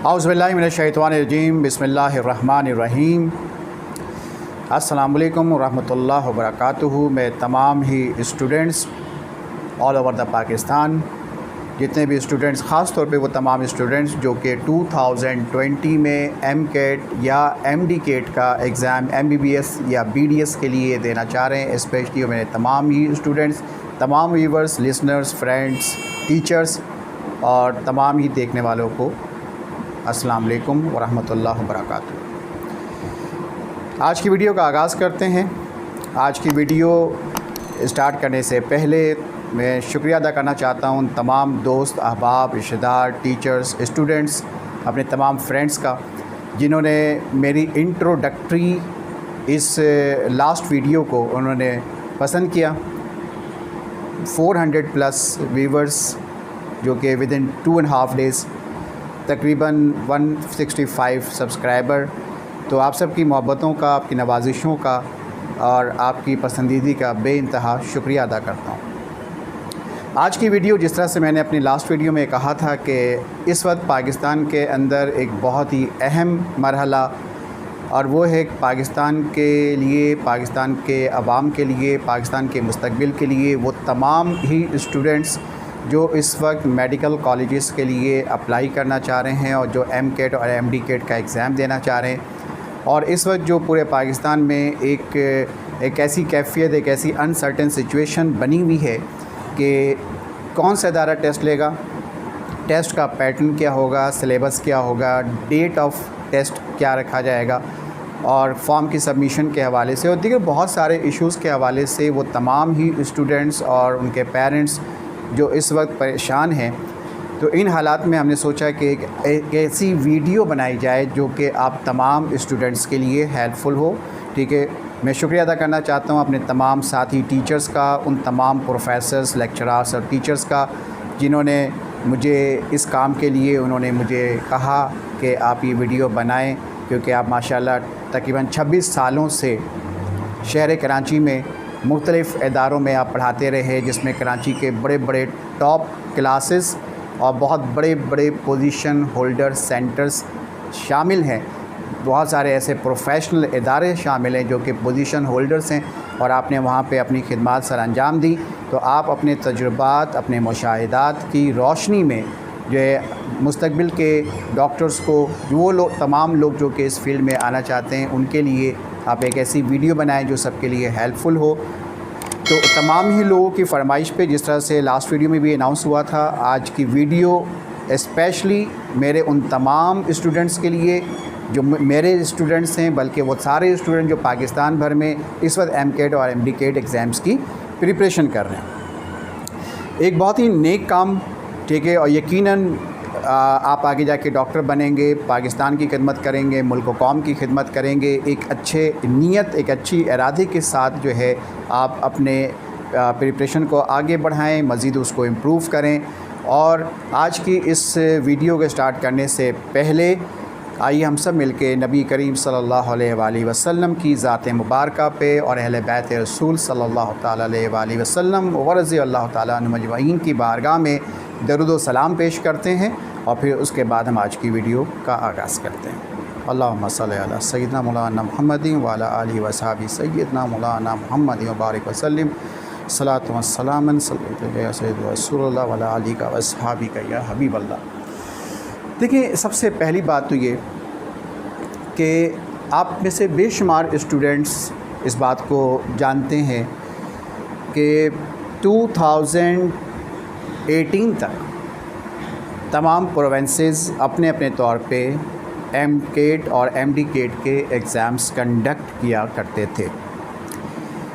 औज़ुबिल्लाहि मिनश्शैतानिर्रजीम बिस्मिल्लाहिर्रहमानिर्रहीम। अस्सलामुअलैकुम वरहमतुल्लाहि वबरकातुहू। मैं तमाम ही students all over the Pakistan, जितने भी स्टूडेंट्स, ख़ास तौर पे वो तमाम स्टूडेंट्स जो कि 2020 में एमकेट या एमडीकेट का एग्ज़ाम एमबीबीएस या बीडीएस के लिए देना चाह रहे हैं, स्पेशली मेरे तमाम ही स्टूडेंट्स, तमाम व्यूवर्स, लिसनर्स, फ्रेंड्स, टीचर्स और तमाम ही देखने वालों को अस्सलाम वालेकुम वरहमतुल्लाहि वबरकातुहू। आज की वीडियो का आगाज़ करते हैं। आज की वीडियो स्टार्ट करने से पहले मैं शुक्रिया अदा करना चाहता हूँ तमाम दोस्त, अहबाब, रिश्तेदार, टीचर्स, स्टूडेंट्स, अपने तमाम फ्रेंड्स का, जिन्होंने मेरी इंट्रोडक्टरी इस लास्ट वीडियो को उन्होंने पसंद किया। 400 प्लस व्यूवर्स जो कि विद इन 2.5 डेज़ तकरीबन 165 सब्सक्राइबर। तो आप सब की मोहब्बतों का, आपकी नवाजिशों का और आपकी पसंदीदी का बेइंतहा शुक्रिया अदा करता हूँ। आज की वीडियो, जिस तरह से मैंने अपनी लास्ट वीडियो में कहा था कि इस वक्त पाकिस्तान के अंदर एक बहुत ही अहम मरहला, और वो है पाकिस्तान के लिए, पाकिस्तान के अवाम के लिए, पाकिस्तान के मुस्तकबिल के लिए वो तमाम ही स्टूडेंट्स जो इस वक्त मेडिकल कॉलेजेस के लिए अप्लाई करना चाह रहे हैं और जो एमकेट और एमडीकेट का एग्ज़ाम देना चाह रहे हैं। और इस वक्त जो पूरे पाकिस्तान में एक ऐसी कैफियत, एक ऐसी अनसर्टेन सिचुएशन बनी हुई है कि कौन सा इदारा टेस्ट लेगा, टेस्ट का पैटर्न क्या होगा, सिलेबस क्या होगा, डेट ऑफ टेस्ट क्या रखा जाएगा, और फॉर्म की सबमिशन के हवाले से और दीगर बहुत सारे इश्यूज़ के हवाले से वो तमाम ही स्टूडेंट्स और उनके पेरेंट्स जो इस वक्त परेशान हैं। तो इन हालात में हमने सोचा कि एक ऐसी वीडियो बनाई जाए जो कि आप तमाम स्टूडेंट्स के लिए हेल्पफुल हो। ठीक है, मैं शुक्रिया अदा करना चाहता हूँ अपने तमाम साथी टीचर्स का, उन तमाम प्रोफेसर्स, लेक्चरर्स और टीचर्स का जिन्होंने मुझे इस काम के लिए उन्होंने मुझे कहा कि आप ये वीडियो बनाएं, क्योंकि आप माशाल्लाह तकरीबन 26 सालों से शहर कराची में मुख्तलिफ़ इदारों में आप पढ़ाते रहे, जिसमें कराची के बड़े बड़े टॉप क्लासेस और बहुत बड़े बड़े पोजीशन होल्डर सेंटर्स शामिल हैं। बहुत सारे ऐसे प्रोफेशनल इदारे शामिल हैं जो कि पोजीशन होल्डर्स हैं, और आपने वहाँ पे अपनी खिदमत सर अंजाम दी। तो आप अपने तजुर्बात, अपने मुशाहिदात की रोशनी में जो है मुस्तकबिल के डॉक्टर्स को, वो लोग, तमाम लोग जो कि इस फील्ड में आना चाहते हैं, उनके लिए आप एक ऐसी वीडियो बनाएं जो सबके लिए हेल्पफुल हो। तो तमाम ही लोगों की फरमाइश पे, जिस तरह से लास्ट वीडियो में भी अनाउंस हुआ था, आज की वीडियो स्पेशली मेरे उन तमाम स्टूडेंट्स के लिए जो मेरे स्टूडेंट्स हैं, बल्कि वो सारे स्टूडेंट जो पाकिस्तान भर में इस वक्त एमकेट और एमडीकेट एग्ज़ाम्स की प्रिपरेशन कर रहे हैं। एक बहुत ही नेक काम, ठीक है, और यकीनन आप आगे जाके डॉक्टर बनेंगे, पाकिस्तान की खिदमत करेंगे, मुल्क व कौम की खिदमत करेंगे। एक अच्छे नीयत, एक अच्छी इरादे के साथ जो है आप अपने प्रिपरेशन को आगे बढ़ाएं, मज़ीद उसको इम्प्रूव करें। और आज की इस वीडियो को स्टार्ट करने से पहले आइए हम सब मिलके नबी करीम सल्लल्लाहु अलैहि वसल्लम की ज़ात मुबारका पे और अहले बैत रसूल सल्लल्लाहु तआला अलैहि वसल्लम व रज़ी अल्लाह तआला अन्हुम अजमईन की बारगाह में दरूद व सलाम पेश करते हैं, और फिर उसके बाद हम आज की वीडियो का आगाज़ करते हैं। अल्लाहुम्मा सल्ली अला सय्यिदना मौलाना मुहम्मदिन व अला आलिहि व असहाबी सय्यिदना मौलाना मुहम्मदिन व बारिक वसल्लिम सलातु व सलामन या सय्यिद रसूलुल्लाह व अला आलिहि व असहाबी का या हबीबल्लाह। देखिए, सबसे पहली बात तो ये कि आप में से बेशुमार स्टूडेंट्स इस बात को जानते हैं कि 2018 तक तमाम प्रोविंसेस अपने अपने तौर पे एमकेट और एमडीकेट के एग्ज़ाम्स कंडक्ट किया करते थे,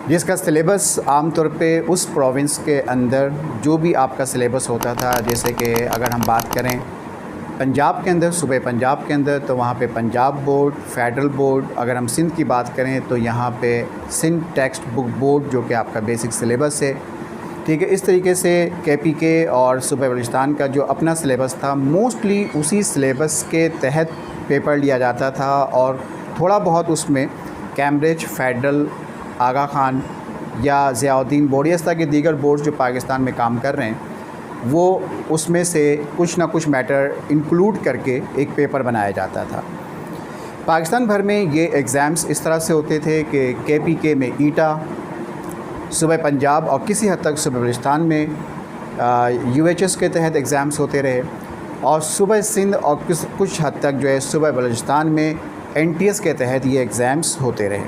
जिसका सिलेबस आमतौर पे उस प्रोविंस के अंदर जो भी आपका सिलेबस होता था, जैसे कि अगर हम बात करें पंजाब के अंदर, सूबे पंजाब के अंदर, तो वहाँ पे पंजाब बोर्ड, फेडरल बोर्ड। अगर हम सिंध की बात करें तो यहाँ पे सिंध टेक्स्ट बुक बोर्ड जो कि आपका बेसिक सिलेबस है। ठीक है, इस तरीके से केपीके और सूबे बलूचिस्तान का जो अपना सिलेबस था, मोस्टली उसी सिलेबस के तहत पेपर लिया जाता था, और थोड़ा बहुत उसमें कैम्ब्रिज, फेडरल, आगा खान या ज़ियाउद्दीन बोर्ड, इस तरह के दीगर बोर्ड्स जो पाकिस्तान में काम कर रहे हैं, वो उसमें से कुछ ना कुछ मैटर इंक्लूड करके एक पेपर बनाया जाता था। पाकिस्तान भर में ये एग्ज़ाम्स इस तरह से होते थे कि KPK में ईटा, सूबे पंजाब और किसी हद तक सूबे बलूचिस्तान में UHS के तहत एग्ज़ाम्स होते रहे, और सूबे सिंध और कुछ हद तक जो है सूबे बलूचिस्तान में NTS के तहत ये एग्ज़ाम्स होते रहे।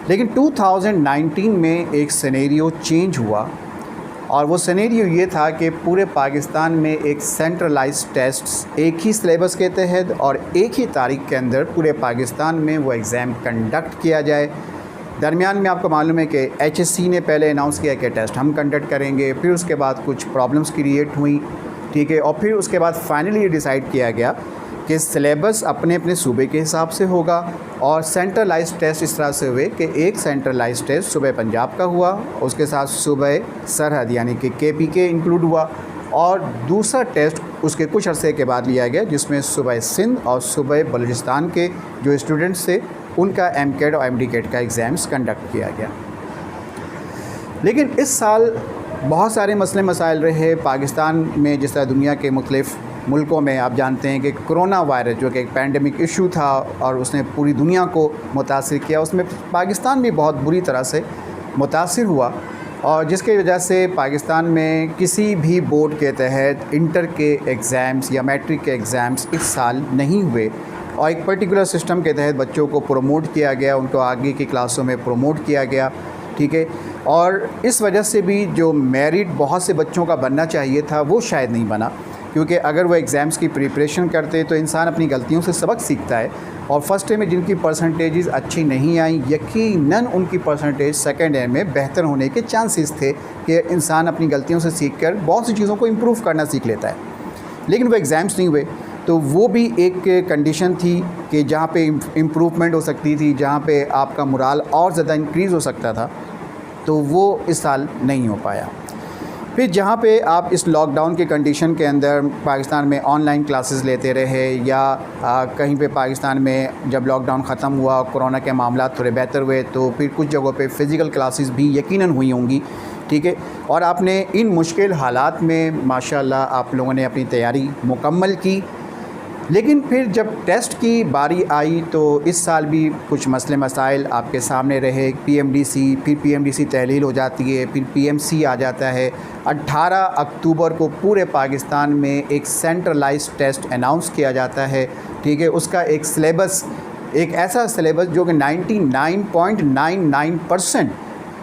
लेकिन 2019 में एक सिनेरियो चेंज हुआ, और वो सिनेरियो ये था कि पूरे पाकिस्तान में एक सेंट्रलाइज्ड टेस्ट्स एक ही सिलेबस के तहत और एक ही तारीख के अंदर पूरे पाकिस्तान में वो एग्ज़ाम कंडक्ट किया जाए। दरमियान में आपको मालूम है कि HSC ने पहले अनाउंस किया कि टेस्ट हम कंडक्ट करेंगे, फिर उसके बाद कुछ प्रॉब्लम्स क्रिएट हुई, ठीक है, और फिर उसके बाद फाइनली ये डिसाइड किया गया कि सिलेबस अपने अपने सूबे के हिसाब से होगा, और सेंट्रलाइज्ड टेस्ट इस तरह से हुए कि एक सेंट्रलाइज्ड टेस्ट सूबे पंजाब का हुआ, उसके साथ सूबे सरहद यानी कि KPK इंक्लूड हुआ, और दूसरा टेस्ट उसके कुछ अरसे के बाद लिया गया जिसमें सूबे सिंध और सूबे बलूचिस्तान के जो स्टूडेंट्स थे उनका MCAT और MDCAT का एग्ज़ाम्स कंडक्ट किया गया। लेकिन इस साल बहुत सारे मसले मसाइल रहे पाकिस्तान में, जिस तरह दुनिया के मुख्तलिफ़ मुल्कों में आप जानते हैं कि कोरोना वायरस जो कि एक पैंडमिक इशू था और उसने पूरी दुनिया को मुतासिर किया, उसमें पाकिस्तान भी बहुत बुरी तरह से मुतासिर हुआ, और जिसकी वजह से पाकिस्तान में किसी भी बोर्ड के तहत इंटर के एग्ज़ाम्स या मैट्रिक के एग्ज़ाम्स इस साल नहीं हुए, और एक पर्टिकुलर सिस्टम के तहत बच्चों को प्रोमोट किया गया, उनको आगे की क्लासों में प्रोमोट किया गया, ठीक है। और इस वजह से भी जो मेरिट बहुत से बच्चों का बनना चाहिए था वो शायद नहीं बना, क्योंकि अगर वो एग्ज़ाम्स की प्रिपरेशन करते तो इंसान अपनी गलतियों से सबक सीखता है, और फर्स्ट ईयर में जिनकी परसेंटेजेस अच्छी नहीं आई, यकीनन उनकी परसेंटेज सेकंड ईयर में बेहतर होने के चांसेस थे कि इंसान अपनी गलतियों से सीखकर बहुत सी चीज़ों को इम्प्रूव करना सीख लेता है। लेकिन वो एग्ज़ाम्स नहीं हुए, तो वो भी एक कंडीशन थी कि जहाँ पे इम्प्रूवमेंट हो सकती थी, जहाँ पे आपका मोराल और ज़्यादा इंक्रीज़ हो सकता था, तो वो इस साल नहीं हो पाया। फिर जहाँ पे आप इस लॉकडाउन के कंडीशन के अंदर पाकिस्तान में ऑनलाइन क्लासेस लेते रहे, या कहीं पे पाकिस्तान में जब लॉकडाउन ख़त्म हुआ, कोरोना के मामला थोड़े बेहतर हुए, तो फिर कुछ जगहों पे फ़िज़िकल क्लासेस भी यकीनन हुई होंगी, ठीक है। और आपने इन मुश्किल हालात में माशाल्लाह आप लोगों ने अपनी तैयारी मुकम्मल की। लेकिन फिर जब टेस्ट की बारी आई तो इस साल भी कुछ मसले मसाइल आपके सामने रहे। PMDC, फिर PMDC तहलील हो जाती है, फिर PMC आ जाता है। 18 अक्टूबर को पूरे पाकिस्तान में एक सेंट्रलाइज्ड टेस्ट अनाउंस किया जाता है, ठीक है। उसका एक सिलेबस, एक ऐसा सिलेबस जो कि 99.99%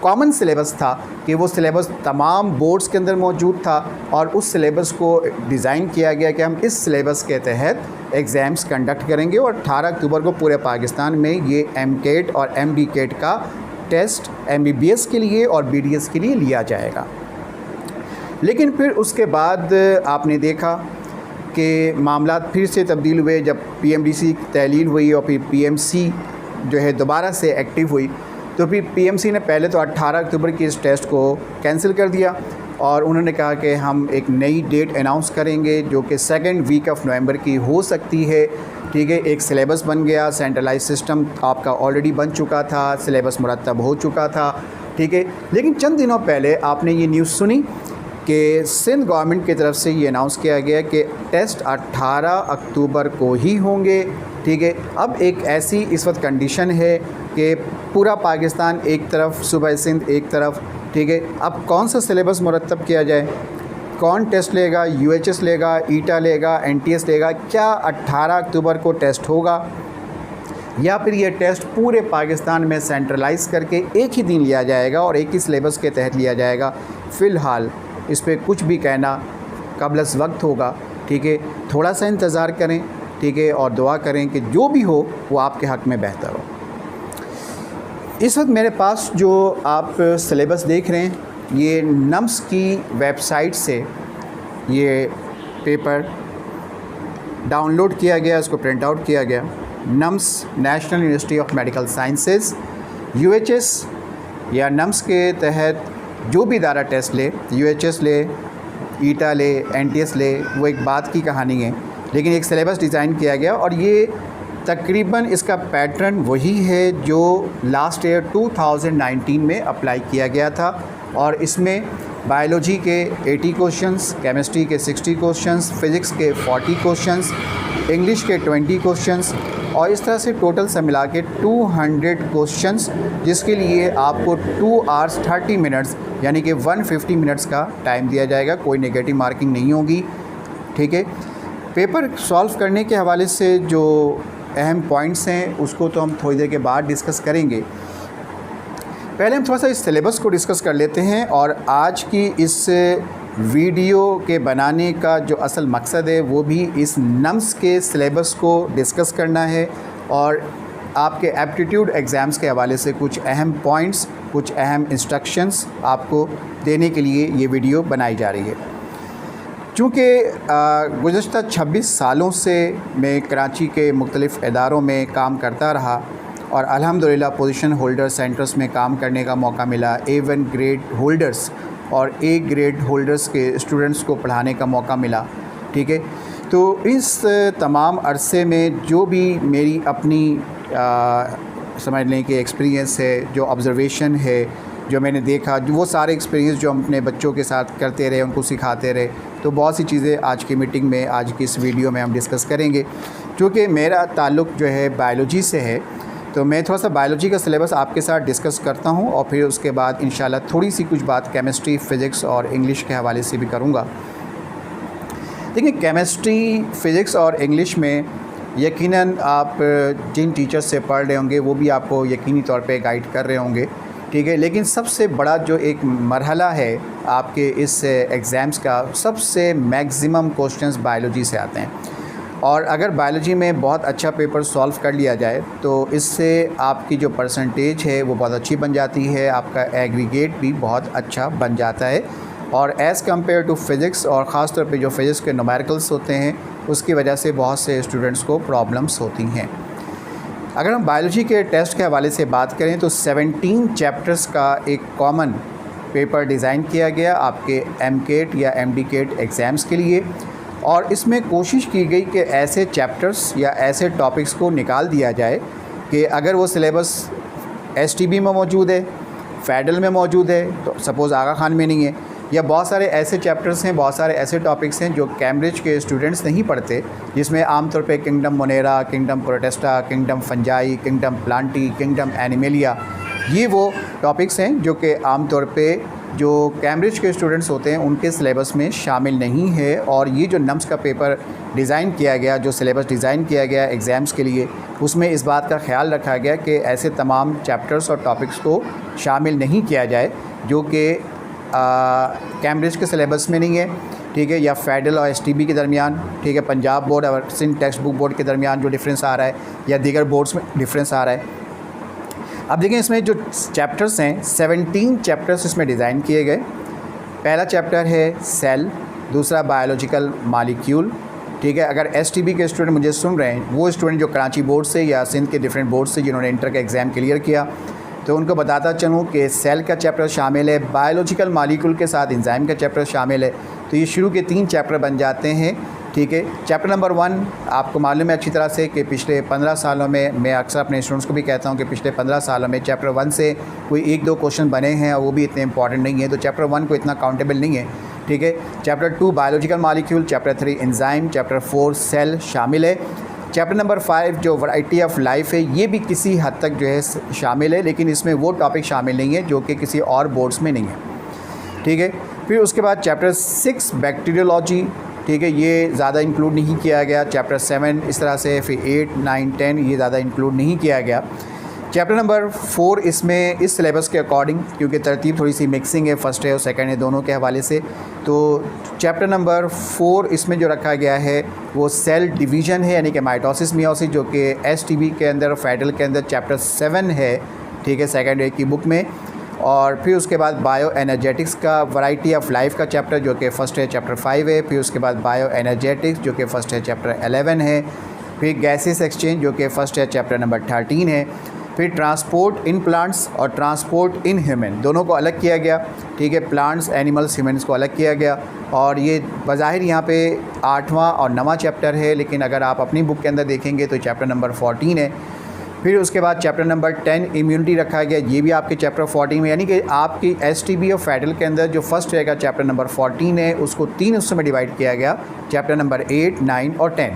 कॉमन सिलेबस था कि वो सिलेबस तमाम बोर्ड्स के अंदर मौजूद था, और उस सिलेबस को डिज़ाइन किया गया कि हम इस सिलेबस के तहत एग्ज़ाम्स कंडक्ट करेंगे, और 18 अक्टूबर को पूरे पाकिस्तान में ये MCAT और MDCAT का टेस्ट MBBS के लिए और BDS के लिए लिया जाएगा। लेकिन फिर उसके बाद आपने देखा कि मामला फिर से तब्दील हुए, जब PMDC तहलील हुई और फिर PMC जो है दोबारा से एक्टिव हुई, तो फिर PMC ने पहले तो 18 अक्टूबर की इस टेस्ट को कैंसिल कर दिया, और उन्होंने कहा कि हम एक नई डेट अनाउंस करेंगे जो कि सेकंड वीक ऑफ नवंबर की हो सकती है, ठीक है। एक सिलेबस बन गया, सेंट्रलाइज सिस्टम आपका ऑलरेडी बन चुका था, सिलेबस मुरतब हो चुका था, ठीक है। लेकिन चंद दिनों पहले आपने ये न्यूज़ सुनी कि सिंध गवर्नमेंट की तरफ से ये अनाउंस किया गया कि टेस्ट 18 अक्टूबर को ही होंगे, ठीक है। अब एक ऐसी इस वक्त कंडीशन है कि पूरा पाकिस्तान एक तरफ, सूबा सिंध एक तरफ, ठीक है। अब कौन सा सिलेबस मुरतब किया जाए, कौन टेस्ट लेगा, UHS लेगा, ईटा लेगा, NTS लेगा, क्या 18 अक्टूबर को टेस्ट होगा, या फिर ये टेस्ट पूरे पाकिस्तान में सेंट्रलाइज करके एक ही दिन लिया जाएगा और एक ही सिलेबस के तहत लिया जाएगा। फ़िलहाल इस पर कुछ भी कहना कबलस वक्त होगा, ठीक है। थोड़ा सा इंतज़ार करें, ठीक है, और दुआ करें कि जो भी हो वो आपके हक़ में बेहतर हो। इस वक्त मेरे पास जो आप सिलेबस देख रहे हैं, ये NUMS की वेबसाइट से ये पेपर डाउनलोड किया गया, इसको प्रिंट आउट किया गया। NUMS national university of medical sciences, UHS या NUMS के तहत जो भी इदारा टेस्ट ले, UHS ले, ईटा ले, NTS ले, वो एक बात की कहानी है, लेकिन एक सिलेबस डिज़ाइन किया गया, और ये तकरीबन इसका पैटर्न वही है जो लास्ट ईयर 2019 में अप्लाई किया गया था। और इसमें बायोलॉजी के 80 क्वेश्चंस, केमिस्ट्री के 60 क्वेश्चंस, फिज़िक्स के 40 क्वेश्चंस, इंग्लिश के 20 क्वेश्चंस और इस तरह से टोटल से मिला के 200 क्वेश्चंस, जिसके लिए आपको 2 आवर्स 30 मिनट्स यानी कि 150 मिनट्स का टाइम दिया जाएगा। कोई नेगेटिव मार्किंग नहीं होगी, ठीक है। पेपर सॉल्व करने के हवाले से जो अहम पॉइंट्स हैं उसको तो हम थोड़ी देर के बाद डिस्कस करेंगे। पहले हम थोड़ा सा इस सिलेबस को डिस्कस कर लेते हैं और आज की इस वीडियो के बनाने का जो असल मकसद है वो भी इस नम्स के सिलेबस को डिस्कस करना है और आपके एप्टीट्यूड एग्ज़ाम्स के हवाले से कुछ अहम पॉइंट्स, कुछ अहम इंस्ट्रक्शंस आपको देने के लिए ये वीडियो बनाई जा रही है। चूँकि गुज़श्ता 26 सालों से मैं कराची के मुख्तलिफ़ इदारों में काम करता रहा और अल्हम्दुलिल्लाह पोजीशन होल्डर सेंटर्स में काम करने का मौका मिला। A1 ग्रेड होल्डर्स और A ग्रेड होल्डर्स के स्टूडेंट्स को पढ़ाने का मौका मिला, ठीक है। तो इस तमाम अरसे में जो भी मेरी अपनी समझ लें कि एक्सपीरियंस है, जो ऑब्ज़र्वेशन है, जो मैंने देखा, जो वो सारे एक्सपीरियंस जो हम अपने बच्चों के साथ करते रहे, उनको सिखाते रहे, तो बहुत सी चीज़ें आज की मीटिंग में, आज की इस वीडियो में हम डिस्कस करेंगे। क्योंकि मेरा ताल्लुक़ जो है बायोलॉजी से है तो मैं थोड़ा सा बायोलॉजी का सिलेबस आपके साथ डिस्कस करता हूं और फिर उसके बाद इंशाल्लाह थोड़ी सी कुछ बात केमिस्ट्री, फ़िज़िक्स और इंग्लिश के हवाले से भी करूंगा। देखिए, केमिस्ट्री, फ़िज़िक्स और इंग्लिश में यकीनन आप जिन टीचर्स से पढ़ रहे होंगे वो भी आपको यकीनी तौर पे गाइड कर रहे होंगे, ठीक है। लेकिन सबसे बड़ा जो एक मरहला है आपके इस एग्ज़ाम्स का, सबसे मैक्सिमम क्वेश्चंस बायोलॉजी से आते हैं और अगर बायोलॉजी में बहुत अच्छा पेपर सॉल्व कर लिया जाए तो इससे आपकी जो परसेंटेज है वो बहुत अच्छी बन जाती है, आपका एग्रीगेट भी बहुत अच्छा बन जाता है और एज़ कम्पेयर टू फ़िज़िक्स और ख़ास तौर पे जो फ़िज़िक्स के न्यूमेरिकल्स होते हैं उसकी वजह से बहुत से स्टूडेंट्स को प्रॉब्लम्स होती हैं। अगर हम बायोलॉजी के टेस्ट के हवाले से बात करें तो 17 चैप्टर्स का एक कॉमन पेपर डिज़ाइन किया गया आपके MCAT या MDCAT एग्ज़ाम्स के लिए और इसमें कोशिश की गई कि ऐसे चैप्टर्स या ऐसे टॉपिक्स को निकाल दिया जाए कि अगर वो सिलेबस STB में मौजूद है, फेडरल में मौजूद है, तो सपोज़ आगा खान में नहीं है, या बहुत सारे ऐसे चैप्टर्स हैं, बहुत सारे ऐसे टॉपिक्स हैं जो कैम्ब्रिज के स्टूडेंट्स नहीं पढ़ते, जिसमें आमतौर पे kingdom Monera, kingdom Protista, kingdom fungi, kingdom Plantae, kingdom animalia, ये वो टॉपिक्स हैं जो कि आमतौर पे जो कैम्ब्रिज के स्टूडेंट्स होते हैं उनके सिलेबस में शामिल नहीं है। और ये जो नम्स का पेपर डिज़ाइन किया गया, जो सिलेबस डिज़ाइन किया गया एग्ज़ाम्स के लिए, उसमें इस बात का ख्याल रखा गया कि ऐसे तमाम चैप्टर्स और टॉपिक्स को शामिल नहीं किया जाए जो कि कैम्ब्रिज के सिलेबस में नहीं है, ठीक है, या फेडरल और STB के दरमियान, ठीक है, पंजाब बोर्ड और सिंध टेक्स्ट बुक बोर्ड के दरमियान जो डिफरेंस आ रहा है या दीगर बोर्ड्स में डिफरेंस आ रहा है। अब देखिए, इसमें जो चैप्टर्स हैं 17 चैप्टर्स इसमें डिज़ाइन किए गए। पहला चैप्टर है सेल, दूसरा बायोलॉजिकल मॉलिक्यूल, ठीक है। अगर STB के स्टूडेंट मुझे सुन रहे हैं, वो स्टूडेंट जो कराची बोर्ड से या सिंध के डिफरेंट बोर्ड से जिन्होंने इंटर का एग्ज़ाम क्लियर किया, तो उनको बताता चलूँ कि सेल का चैप्टर शामिल है, बायोलॉजिकल मॉलिक्यूल के साथ एंजाइम का चैप्टर शामिल है। तो ये शुरू के 3 चैप्टर बन जाते हैं, ठीक है। चैप्टर नंबर 1 आपको मालूम है अच्छी तरह से कि पिछले 15 सालों में, मैं अक्सर अपने स्टूडेंट्स को भी कहता हूं कि पिछले 15 सालों में चैप्टर 1 से कोई 1-2 क्वेश्चन बने हैं और वो भी इतने इंपॉर्टेंट नहीं है, तो चैप्टर 1 को इतना काउंटेबल नहीं है, ठीक है। Chapter 2 biological molecule, chapter 3 enzyme, chapter 4 cell शामिल है। चैप्टर नंबर 5 जो वैरायटी ऑफ लाइफ है, ये भी किसी हद तक जो है शामिल है, लेकिन इसमें वो टॉपिक शामिल नहीं है जो कि किसी और बोर्ड्स में नहीं है, ठीक है। फिर उसके बाद चैप्टर 6 बैक्टीरियोलॉजी, ठीक है, ये ज़्यादा इंक्लूड नहीं किया गया। चैप्टर 7 इस तरह से, फिर 8, 9, 10 ये ज़्यादा इंक्लूड नहीं किया गया। चैप्टर नंबर 4 इसमें इस सिलेबस के अकॉर्डिंग, क्योंकि तरतीब थोड़ी सी मिक्सिंग है, फर्स्ट है और सेकंड है, दोनों के हवाले से, तो चैप्टर नंबर 4 इसमें जो रखा गया है वो सेल डिवीज़न है, यानी कि माइटोसिस मियोसिस, जो कि STB के अंदर और फेडरल के अंदर चैप्टर 7 है, ठीक है, सेकंड ईयर की बुक में। और फिर उसके बाद बायो एनर्जेटिक्स का वैरायटी ऑफ लाइफ का चैप्टर जो कि फ़र्स्ट है चैप्टर 5 है। फिर उसके बाद बायो एनर्जेटिक्स जो कि फ़र्स्ट है चैप्टर 11 है। फिर गैसेस एक्सचेंज जो कि फ़र्स्ट है चैप्टर नंबर 13 है। फिर ट्रांसपोर्ट इन प्लांट्स और ट्रांसपोर्ट इन ह्यूमन, दोनों को अलग किया गया, ठीक है, प्लांट्स, एनिमल्स, ह्यूमन्स को अलग किया गया। और ये बज़ाहिर यहाँ पे 8वां और 9वां चैप्टर है, लेकिन अगर आप अपनी बुक के अंदर देखेंगे तो चैप्टर नंबर 14 है। फिर उसके बाद चैप्टर नंबर 10 इम्यूनिटी रखा गया, ये भी आपके चैप्टर 14 में, यानी कि आपकी एसटीबी और फेडरल के अंदर जो फर्स्ट रहेगा चैप्टर नंबर 14 है, उसको 3 हिस्सों में डिवाइड किया गया, चैप्टर नंबर 8, 9 और 10।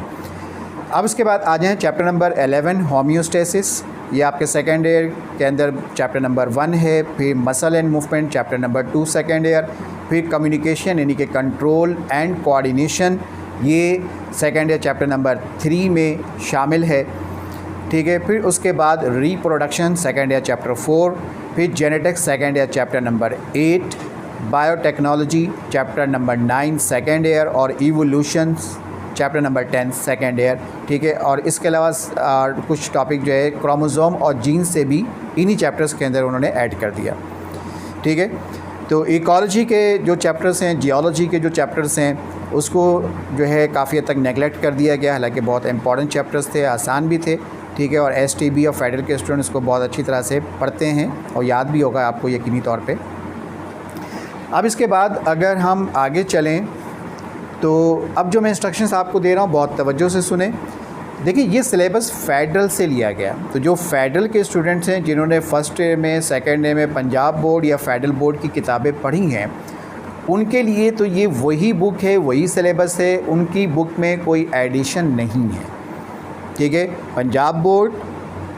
अब इसके बाद आ जाएँ चैप्टर नंबर 11 होम्योस्टेसिस, ये आपके सेकेंड ईयर के अंदर चैप्टर नंबर 1 है। फिर muscle and movement chapter number 2 second year. फिर कम्युनिकेशन यानी कि कंट्रोल एंड कोऑर्डिनेशन, ये सेकेंड ईयर चैप्टर नंबर 3 में शामिल है, ठीक है। फिर उसके बाद रिप्रोडक्शन सेकेंड ईयर चैप्टर 4। फिर genetics second year chapter number 8, biotechnology chapter number 9 second year और evolutions chapter number 10 second year, ठीक है। और इसके अलावा कुछ टॉपिक जो है क्रोमोसोम और जीन से भी इन्हीं चैप्टर्स के अंदर उन्होंने ऐड कर दिया, ठीक है। तो इकोलॉजी के जो चैप्टर्स हैं, जियोलॉजी के जो चैप्टर्स हैं, उसको जो है काफ़ी हद तक नेगलेक्ट कर दिया गया, हालांकि बहुत इंपॉर्टेंट चैप्टर्स थे, आसान भी थे, ठीक है। और एसटीबी और फेडरल के स्टूडेंट्स को बहुत अच्छी तरह से पढ़ते हैं और याद भी होगा आपको यकीनी तौर पे। अब इसके बाद अगर हम आगे चलें तो अब जो मैं इंस्ट्रक्शंस आपको दे रहा हूँ बहुत तवज्जो से सुने। देखिए, ये सिलेबस फेडरल से लिया गया, तो जो फेडरल के स्टूडेंट्स हैं जिन्होंने फ़र्स्ट ईयर में, सेकेंड ईयर में पंजाब बोर्ड या फेडरल बोर्ड की किताबें पढ़ी हैं, उनके लिए तो ये वही बुक है, वही सिलेबस है, उनकी बुक में कोई एडिशन नहीं है, ठीक है। पंजाब बोर्ड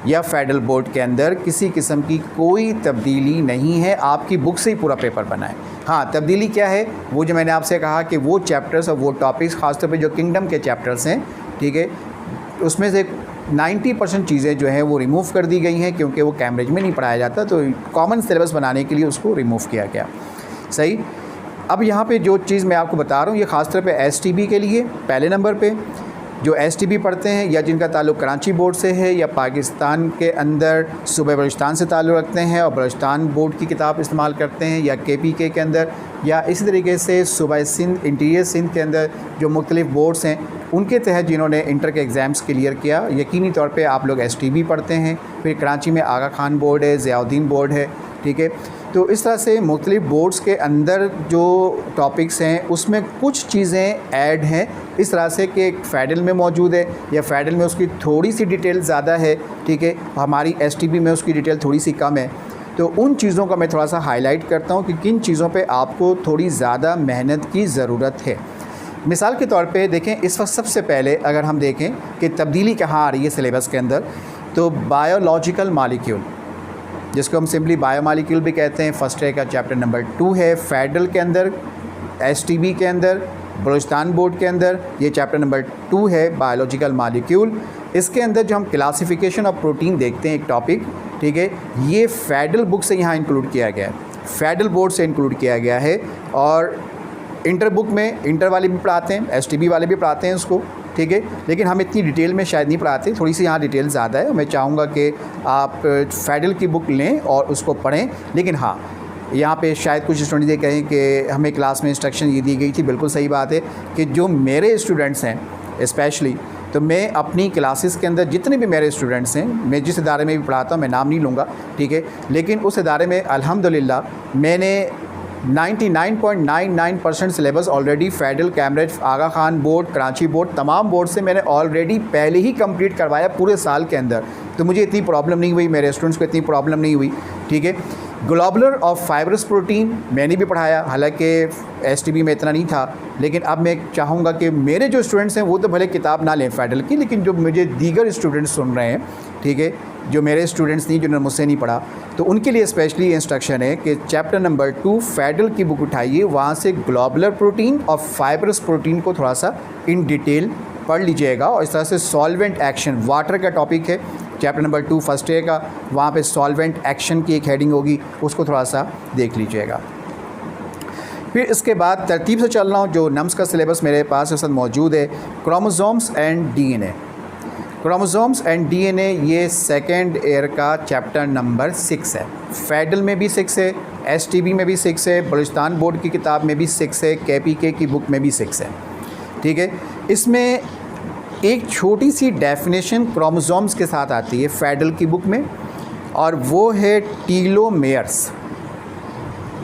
या फेडरल बोर्ड के अंदर किसी किस्म की कोई तब्दीली नहीं है, आपकी बुक से ही पूरा पेपर बना है। हाँ, तब्दीली क्या है, वो जो मैंने आपसे कहा कि वो चैप्टर्स और वो टॉपिक्स ख़ासतौर पे जो किंगडम के चैप्टर्स हैं, ठीक है, उसमें से 90% चीज़ें जो हैं वो रिमूव कर दी गई हैं, क्योंकि वो कैम्ब्रिज में नहीं पढ़ाया जाता, तो कॉमन सिलेबस बनाने के लिए उसको रिमूव किया गया। सही। अब यहाँ पे जो चीज़ मैं आपको बता रहा हूँ, ये ख़ासतौर पे एसटीबी के लिए पहले नंबर पे जो एसटीबी पढ़ते हैं या जिनका ताल्लुक़ कराची बोर्ड से है या पाकिस्तान के अंदर सूबे बलूचिस्तान से ताल्लुक़ रखते हैं और बलूचिस्तान बोर्ड की किताब इस्तेमाल करते हैं, या केपीके के अंदर, या इसी तरीके से सूबा सिंध, इंटीरियर सिंध के अंदर जो मुख्तलिफ़ बोर्ड्स हैं, उनके तहत जिन्होंने इंटर के एग्ज़ाम्स क्लियर किया, यकीनी तौर पे आप लोग एसटीबी पढ़ते हैं। फिर कराची में आगा खान बोर्ड है, ज़ियाउद्दीन बोर्ड है, ठीक है। तो इस तरह से मुख्तलिफ़ बोर्ड्स के अंदर जो टॉपिक्स हैं उसमें कुछ चीज़ें ऐड हैं इस तरह से कि फेडरल में मौजूद है या फेडरल में उसकी थोड़ी सी डिटेल ज़्यादा है, ठीक है, हमारी एसटीबी में उसकी डिटेल थोड़ी सी कम है। तो उन चीज़ों का मैं थोड़ा सा हाईलाइट करता हूँ कि किन चीज़ों पे आपको थोड़ी ज़्यादा मेहनत की ज़रूरत है। मिसाल के तौर पे देखें, इस वक्त सबसे पहले अगर हम देखें कि तब्दीली कहाँ आ रही है सिलेबस के अंदर, तो बायोलॉजिकल मॉलिक्यूल, जिसको हम सिंपली बायोमॉलिक्यूल भी कहते हैं, फर्स्ट ईयर का चैप्टर नंबर 2 है फेडरल के अंदर, एसटीबी के अंदर, बलूचिस्तान बोर्ड के अंदर ये चैप्टर नंबर 2 है बायोलॉजिकल मॉलिक्यूल। इसके अंदर जो हम क्लासिफिकेशन ऑफ प्रोटीन देखते हैं एक टॉपिक, ठीक है, ये फेडरल बुक से यहाँ इंक्लूड किया गया है, फेडरल बोर्ड से इंक्लूड किया गया है। और इंटर बुक में इंटर वाले भी पढ़ाते हैं, एसटीबी वाले भी पढ़ाते हैं उसको, ठीक है, लेकिन हम इतनी डिटेल में शायद नहीं पढ़ाते, थोड़ी सी यहाँ डिटेल ज़्यादा है। मैं चाहूँगा कि आप फेडरल की बुक लें और उसको पढ़ें। लेकिन हाँ, यहाँ पे शायद कुछ स्टूडेंट ये कहें कि हमें क्लास में इंस्ट्रक्शन ये दी गई थी, बिल्कुल सही बात है कि जो मेरे स्टूडेंट्स हैं स्पेशली, तो मैं अपनी क्लासेस के अंदर जितने भी मेरे स्टूडेंट्स हैं, मैं जिस इदारे में भी पढ़ाता हूँ, मैं नाम नहीं लूँगा, ठीक है, लेकिन उस इदारे में अल्हम्दुलिल्लाह मैंने 99.99% सिलेबस ऑलरेडी फेडरल, कैम्ब्रिज, आगा खान बोर्ड, कराची बोर्ड, तमाम बोर्ड से मैंने ऑलरेडी पहले ही कंप्लीट करवाया पूरे साल के अंदर, तो मुझे इतनी प्रॉब्लम नहीं हुई, मेरे स्टूडेंट्स को इतनी प्रॉब्लम नहीं हुई, ठीक है। ग्लोबुलर और फाइब्रस प्रोटीन मैंने भी पढ़ाया, हालांकि एसटीबी में इतना नहीं था, लेकिन अब मैं चाहूँगा कि मेरे जो स्टूडेंट्स हैं वो तो भले किताब ना लें फेडरल की, लेकिन जो मुझे दीगर स्टूडेंट्स सुन रहे हैं, ठीक है, जो मेरे स्टूडेंट्स नहीं, जिन्होंने मुझसे नहीं पढ़ा, तो उनके लिए स्पेशली इंस्ट्रक्शन है कि चैप्टर नंबर 2 फेडरल की बुक उठाइए, वहाँ से ग्लोबुलर प्रोटीन और फाइब्रस प्रोटीन को थोड़ा सा इन डिटेल पढ़ लीजिएगा। और इस तरह से सॉल्वेंट एक्शन, वाटर का टॉपिक है चैप्टर नंबर 2 फर्स्ट ईयर का, वहाँ पे सॉल्वेंट एक्शन की एक हेडिंग होगी, उसको थोड़ा सा देख लीजिएगा। फिर इसके बाद तरतीब से चल रहा हूँ, जो नम्स का सिलेबस मेरे पास इस वक्त मौजूद है, chromosomes and DNA. Chromosomes and DNA ये सेकेंड ईयर का चैप्टर नंबर 6 है, फेडरल में भी 6 है, एसटीबी में भी 6 है, बलूचिस्तान बोर्ड की किताब में भी 6 है, केपीके की बुक में भी 6 है, ठीक है। इसमें एक छोटी सी डेफिनेशन क्रोमोसोम्स के साथ आती है फेडरल की बुक में, और वो है टीलोमेयर्स।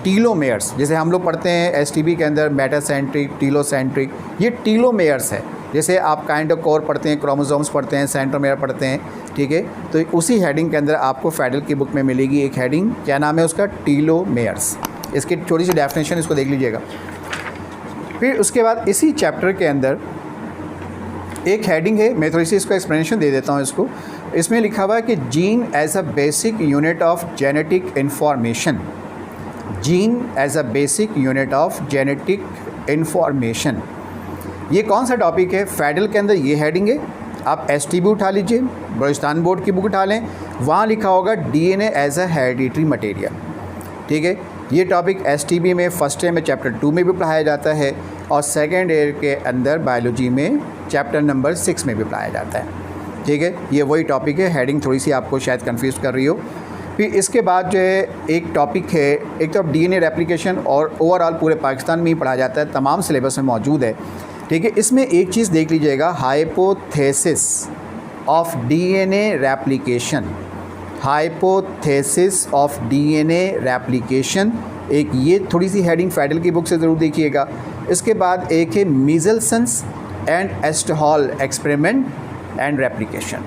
टीलोमेयर्स जैसे हम लोग पढ़ते हैं एसटीबी के अंदर मेटासेंट्रिक, टीलोसेंट्रिक, ये टीलोमेयर्स है। जैसे आप काइंड ऑफ कोर पढ़ते हैं, क्रोमोसोम्स पढ़ते हैं, सेंट्रोमेयर पढ़ते हैं, ठीक है। तो उसी हेडिंग के अंदर आपको फेडल की बुक में मिलेगी एक हेडिंग, क्या नाम है उसका, टीलोमेयर्स। इसकी थोड़ी सी डेफिनेशन इसको देख लीजिएगा। फिर उसके बाद इसी चैप्टर के अंदर एक हेडिंग है, मैं थोड़ी सी इसको एक्सप्लेनेशन दे देता हूँ इसको। इसमें लिखा हुआ है कि gene as a basic unit of genetic information. Gene as a basic unit of genetic information, ये कौन सा टॉपिक है? फेडल के अंदर ये हेडिंग है। आप STB उठा लीजिए, बलूचिस्तान बोर्ड की बुक उठा लें, वहाँ लिखा होगा DNA as a hereditary material, ठीक है। ये टॉपिक STB में फर्स्ट ईयर में चैप्टर 2 में भी पढ़ाया जाता है और सेकेंड ईयर के अंदर बायोलॉजी में चैप्टर नंबर 6 में भी पढ़ाया जाता है, ठीक है। ये वही टॉपिक है। हेडिंग थोड़ी सी आपको शायद कंफ्यूज कर रही हो। फिर इसके बाद जो है एक टॉपिक है, एक तो DNA रेप्लिकेशन और ओवरऑल पूरे पाकिस्तान में ही पढ़ाया जाता है, तमाम सिलेबस में मौजूद है, ठीक है। इसमें एक चीज़ देख लीजिएगा, hypothesis of DNA replication. Hypothesis of DNA replication, एक ये थोड़ी सी हेडिंग फेडल की बुक से ज़रूर देखिएगा। इसके बाद एक है मिज़ेल्सन्स एंड एस्टहॉल एक्सपेरिमेंट एंड रेप्लिकेशन,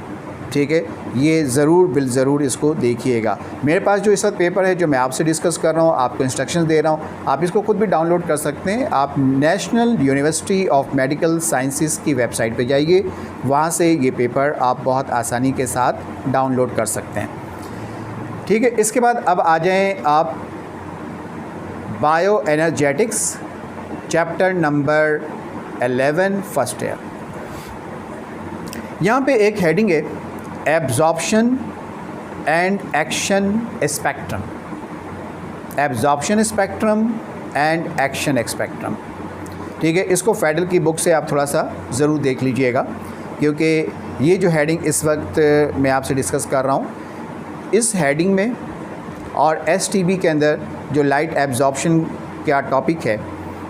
ठीक है। ये ज़रूर इसको देखिएगा। मेरे पास जो इस वक्त पेपर है जो मैं आपसे डिस्कस कर रहा हूँ, आपको इंस्ट्रक्शंस दे रहा हूँ, आप इसको खुद भी डाउनलोड कर सकते हैं। आप national university of medical sciences की वेबसाइट पे जाइए, वहाँ से ये पेपर आप बहुत आसानी के साथ डाउनलोड कर सकते हैं, ठीक है। इसके बाद अब आ जाएँ आप bio energetics chapter number 11 first year. यहाँ पे एक हेडिंग है, absorption and action spectrum. Absorption spectrum and action spectrum, ठीक है। इसको फेडल की बुक से आप थोड़ा सा ज़रूर देख लीजिएगा, क्योंकि ये जो हेडिंग इस वक्त मैं आपसे डिस्कस कर रहा हूँ, इस हेडिंग में और STB के अंदर जो लाइट एब्जॉर्प्शन का टॉपिक है,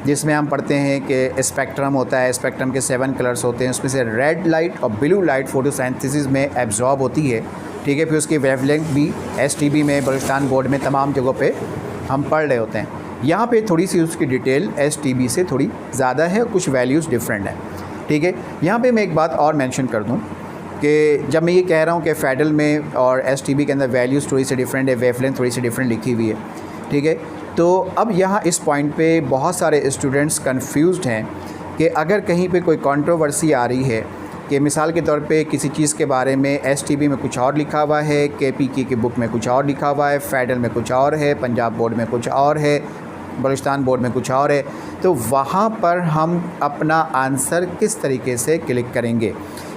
जिसमें हम पढ़ते हैं कि स्पेक्ट्रम होता है, स्पेक्ट्रम के 7 कलर्स होते हैं, उसमें से रेड लाइट और ब्लू लाइट फोटोसिंथेसिस में एब्जॉर्ब होती है, ठीक है। फिर उसकी वेवलेंथ भी STB में, बलूचिस्तान बोर्ड में, तमाम जगहों पे हम पढ़ रहे होते हैं। यहाँ पे थोड़ी सी उसकी डिटेल STB से थोड़ी ज़्यादा है, कुछ वैल्यूज़ डिफरेंट हैं, ठीक है। यहाँ पे मैं एक बात और मेंशन कर दूँ कि जब मैं ये कह रहा हूँ कि फेडल में और STB के अंदर वैल्यूज़ थोड़ी सी डिफरेंट है, वेवलेंथ थोड़ी सी डिफरेंट लिखी हुई है, ठीक है। तो अब यहाँ इस पॉइंट पे बहुत सारे स्टूडेंट्स कंफ्यूज्ड हैं कि अगर कहीं पे कोई कंट्रोवर्सी आ रही है, कि मिसाल के तौर पे किसी चीज़ के बारे में STB में कुछ और लिखा हुआ है, KPK की बुक में कुछ और लिखा हुआ है, फेडल में कुछ और है, पंजाब बोर्ड में कुछ और है, बलूचिस्तान बोर्ड में कुछ और है, तो वहाँ पर हम अपना आंसर किस तरीके से क्लिक करेंगे,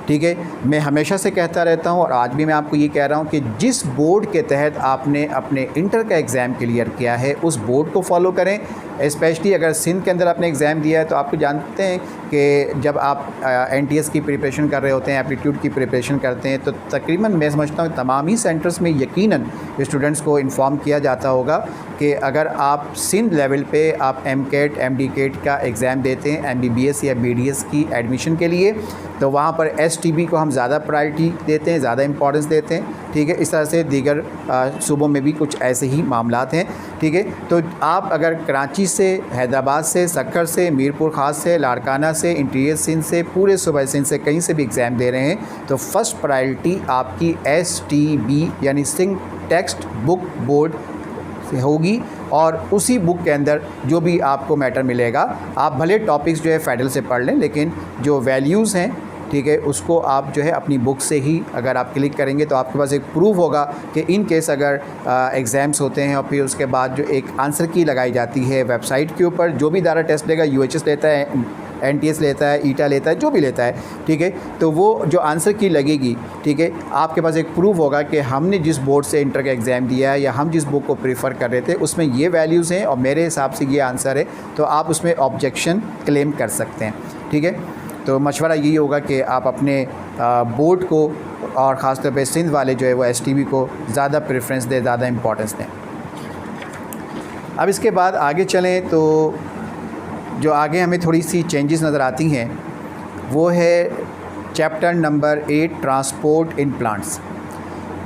ठीक है। मैं हमेशा से कहता रहता हूँ और आज भी मैं आपको ये कह रहा हूँ कि जिस बोर्ड के तहत आपने अपने इंटर का एग्ज़ाम क्लियर किया है, उस बोर्ड को फॉलो करें। स्पेशली अगर सिंध के अंदर आपने एग्ज़ाम दिया है, तो आपको जानते हैं कि जब आप NTS की प्रिपरेशन कर रहे होते हैं, एप्टीट्यूड की प्रिपरेशन करते हैं, तो तकरीबन मैं समझता हूँ तमाम ही सेंटर्स में यकीनन स्टूडेंट्स को इन्फॉर्म किया जाता होगा कि अगर आप सिंध लेवल पे आप MCAT MDCAT का एग्ज़ाम देते हैं MBBS या BDS की एडमिशन के लिए, तो वहाँ पर STB को हम ज़्यादा प्रायोरिटी देते हैं, ज़्यादा इंपॉर्टेंस देते हैं, ठीक है। इस तरह से दीगर सूबों में भी कुछ ऐसे ही मामलात हैं, ठीक है। तो आप अगर कराची से, हैदराबाद से, सक्खर से, मीरपुर ख़ास से, लाड़काना से, इंटीरियर सिंध से, पूरे सूबा सिंध से कहीं से भी एग्ज़ाम दे रहे हैं, तो फ़र्स्ट प्रायोरिटी आपकी STB यानी सिंध टेक्स्ट बुक बोर्ड से होगी, और उसी बुक के अंदर जो भी आपको मैटर मिलेगा, आप भले टॉपिक्स जो है फेडल से पढ़ लें, लेकिन जो वैल्यूज़ हैं, ठीक है, उसको आप जो है अपनी बुक से ही अगर आप क्लिक करेंगे तो आपके पास एक प्रूफ होगा कि इन केस अगर एग्ज़ाम्स होते हैं और फिर उसके बाद जो एक आंसर की लगाई जाती है वेबसाइट के ऊपर, जो भी दारा टेस्ट लेगा, UHS लेता है, NTS लेता है, ईटा लेता है, जो भी लेता है, ठीक है, तो वो जो आंसर की लगेगी, ठीक है, आपके पास एक प्रूफ होगा कि हमने जिस बोर्ड से इंटर का एग्ज़ाम दिया है या हम जिस बुक को प्रीफर कर रहे थे उसमें ये वैल्यूज़ हैं और मेरे हिसाब से ये आंसर है, तो आप उसमें ऑब्जेक्शन क्लेम कर सकते हैं, ठीक है। तो मशवरा यही होगा कि आप अपने बोर्ड को और ख़ास तौर पे सिंध वाले जो है वो STB को ज़्यादा प्रेफरेंस दें, ज़्यादा इम्पोर्टेंस दें। अब इसके बाद आगे चलें तो जो आगे हमें थोड़ी सी चेंजेस नज़र आती हैं वो है chapter number 8 transport in plants.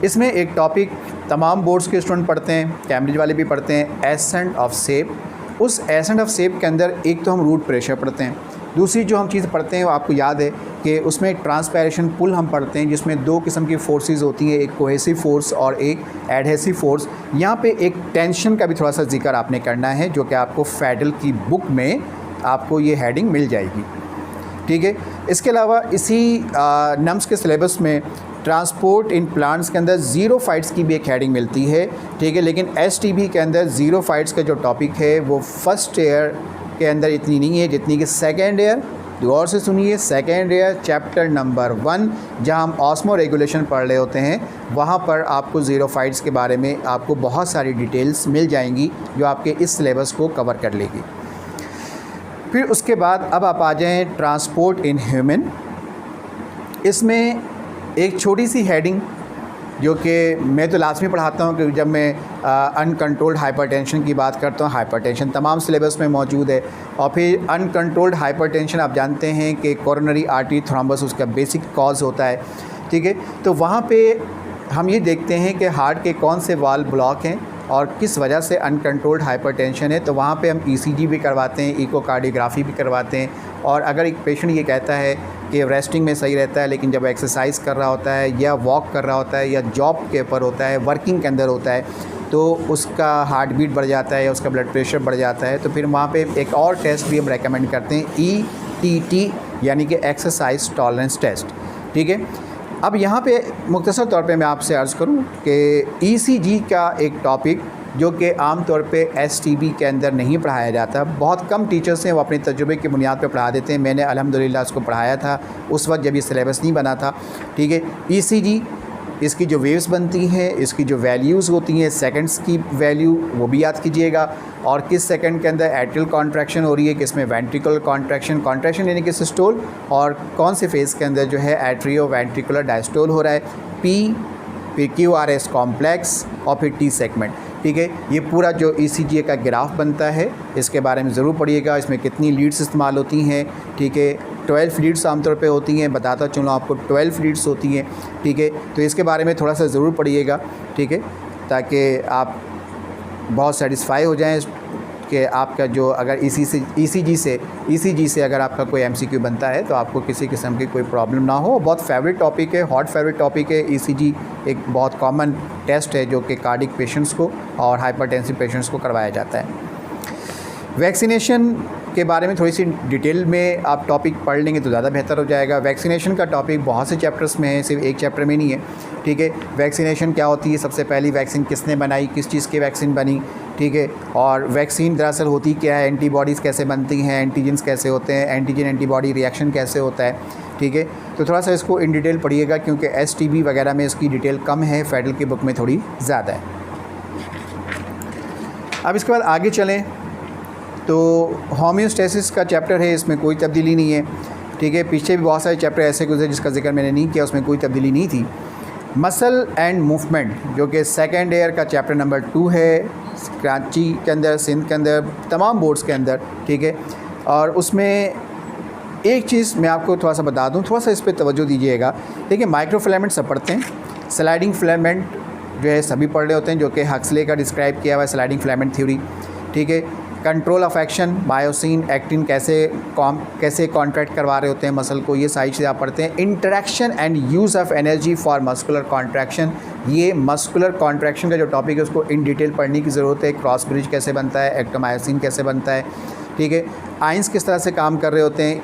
इसमें एक टॉपिक तमाम बोर्ड्स के स्टूडेंट पढ़ते हैं, कैम्ब्रिज वाले भी पढ़ते हैं, एसेंट ऑफ शेप। उस एसेंट ऑफ शेप के अंदर एक तो हम रूट प्रेशर पढ़ते हैं, दूसरी जो हम चीज़ पढ़ते हैं वो आपको याद है कि उसमें ट्रांसपैरेशन पुल हम पढ़ते हैं, जिसमें दो किस्म की फोर्सेस होती हैं, एक कोहेसिव फोर्स और एक एडहेसिव फोर्स। यहाँ पे एक टेंशन का भी थोड़ा सा जिक्र आपने करना है, जो कि आपको फेडरल की बुक में आपको ये हेडिंग मिल जाएगी, ठीक है। इसके अलावा इसी नम्स के सिलेबस में ट्रांसपोर्ट इन प्लांट्स के अंदर ज़ीरो फाइट्स की भी एक हेडिंग मिलती है, ठीक है। लेकिन एसटीबी के अंदर ज़ीरो फाइट्स का जो टॉपिक है वो फर्स्ट ईयर के अंदर इतनी नहीं है जितनी कि सेकेंड ईयर। गौर से सुनिए, सेकेंड ईयर चैप्टर नंबर 1 जहाँ हम ऑस्मो रेगुलेशन पढ़ रहे होते हैं, वहाँ पर आपको ज़ीरो फाइट्स के बारे में आपको बहुत सारी डिटेल्स मिल जाएंगी जो आपके इस सिलेबस को कवर कर लेगी। फिर उसके बाद अब आप आ जाएँ ट्रांसपोर्ट इन ह्यूमन। इसमें एक छोटी सी हेडिंग जो कि मैं तो लास्ट में पढ़ाता हूँ कि जब मैं अनकंट्रोल्ड हाइपरटेंशन की बात करता हूँ, हाइपरटेंशन तमाम सिलेबस में मौजूद है। और फिर अनकंट्रोल्ड हाइपरटेंशन आप जानते हैं कि कोरोनरी आर्टरी थ्रोम्बस उसका बेसिक कॉज होता है, ठीक है। तो वहाँ पे हम ये देखते हैं कि हार्ट के कौन से वाल्व ब्लॉक हैं और किस वजह से अनकंट्रोल्ड हाइपरटेंशन है। तो वहाँ पे हम ईसीजी भी करवाते हैं, इकोकार्डियोग्राफी भी करवाते हैं। और अगर एक पेशेंट ये कहता है कि रेस्टिंग में सही रहता है, लेकिन जब एक्सरसाइज कर रहा होता है या वॉक कर रहा होता है या जॉब के ऊपर होता है, वर्किंग के अंदर होता है, तो उसका हार्ट बीट बढ़ जाता है या उसका ब्लड प्रेशर बढ़ जाता है, तो फिर वहाँ पे एक और टेस्ट भी हम रेकमेंड करते हैं, ETT यानी कि एक्सरसाइज टॉलरेंस टेस्ट, ठीक है। अब यहाँ पे मुख्तसर तौर पे मैं आपसे अर्ज़ करूँ कि ECG का एक टॉपिक जो कि आम तौर पे STB के अंदर नहीं पढ़ाया जाता, बहुत कम टीचर्स हैं वो अपने तजुर्बे की बुनियाद पे पढ़ा देते हैं। मैंने अल्हम्दुलिल्लाह उसको पढ़ाया था उस वक्त जब ये सिलेबस नहीं बना था, ठीक है। ECG, इसकी जो वेव्स बनती हैं, इसकी जो वैल्यूज़ होती हैं, सेकंड्स की वैल्यू वो भी याद कीजिएगा, और किस सेकंड के अंदर एट्रियल कॉन्ट्रैक्शन हो रही है, किस में वेंट्रिकुलर कॉन्ट्रैक्शन यानी कि सिस्टोल, और कौन से फेज़ के अंदर जो है एट्रियो वेंट्रिकुलर डायस्टोल हो रहा है, P, फिर QRS कॉम्प्लेक्स और फिर T सेगमेंट, ठीक है। ये पूरा जो ECG का ग्राफ बनता है इसके बारे में ज़रूर पढ़िएगा। इसमें कितनी लीड्स इस्तेमाल होती हैं, ठीक है। 12 लीड्स आमतौर पे होती हैं, बताता चलूँ आपको 12 लीड्स होती हैं, ठीक है। तो इसके बारे में थोड़ा सा ज़रूर पढ़िएगा, ठीक है, ताकि आप बहुत सेटिस्फाई हो जाएं कि आपका जो अगर ECG से अगर आपका कोई MCQ बनता है तो आपको किसी किस्म की कोई प्रॉब्लम ना हो। बहुत फेवरेट टॉपिक है, हॉट फेवरेट टॉपिक है। ECG एक बहुत कॉमन टेस्ट है जो कि कार्डिक पेशेंट्स को और हाइपरटेंसिव पेशेंट्स को करवाया जाता है। वैक्सीनेशन के बारे में थोड़ी सी डिटेल में आप टॉपिक पढ़ लेंगे तो ज़्यादा बेहतर हो जाएगा। वैक्सीनेशन का टॉपिक बहुत से चैप्टर्स में है, सिर्फ एक चैप्टर में नहीं है, ठीक है। वैक्सीनेशन क्या होती है, सबसे पहली वैक्सीन किसने बनाई, किस चीज़ की वैक्सीन बनी, ठीक है। और वैक्सीन दरअसल होती क्या है, एंटीबॉडीज़ कैसे बनती हैं, एंटीजन्स कैसे होते हैं, एंटीजन एंटीबॉडी रिएक्शन कैसे होता है, ठीक है। तो थोड़ा सा इसको इन डिटेल पढ़िएगा क्योंकि STB वगैरह में इसकी डिटेल कम है, फेडरल की बुक में थोड़ी ज़्यादा है। अब इसके बाद आगे चलें तो होम्योस्टेसिस का चैप्टर है, इसमें कोई तब्दीली नहीं है, ठीक है। पीछे भी बहुत सारे चैप्टर ऐसे गुजरे जिसका जिक्र मैंने नहीं किया, उसमें कोई तब्दीली नहीं थी। मसल एंड मूवमेंट जो कि सेकेंड ईयर का चैप्टर नंबर 2 है, कराची के अंदर, सिंध के अंदर, तमाम बोर्ड्स के अंदर, ठीक है। और उसमें एक चीज़ मैं आपको थोड़ा सा बता दूं, थोड़ा सा इस पर तवज्जो दीजिएगा। देखिए, माइक्रो फिलामेंट सब पढ़ते हैं, स्लाइडिंग फिलामेंट जो है सभी पढ़ रहे होते हैं, जो कि हक्सले का डिस्क्राइब किया हुआ है स्लाइडिंग फिलामेंट थ्योरी, ठीक है। Control of action, myosin, actin कैसे कॉन्ट्रैक्ट करवा रहे होते हैं मसल को, ये सारी चीज़ें आप पढ़ते हैं। Interaction and use of energy for muscular contraction, ये मस्कुलर कॉन्ट्रैक्शन का जो टॉपिक है उसको इन डिटेल पढ़ने की ज़रूरत है। क्रॉस ब्रिज कैसे बनता है, एक्टोमायोसिन कैसे बनता है, ठीक है। आइंस किस तरह से काम कर रहे होते हैं,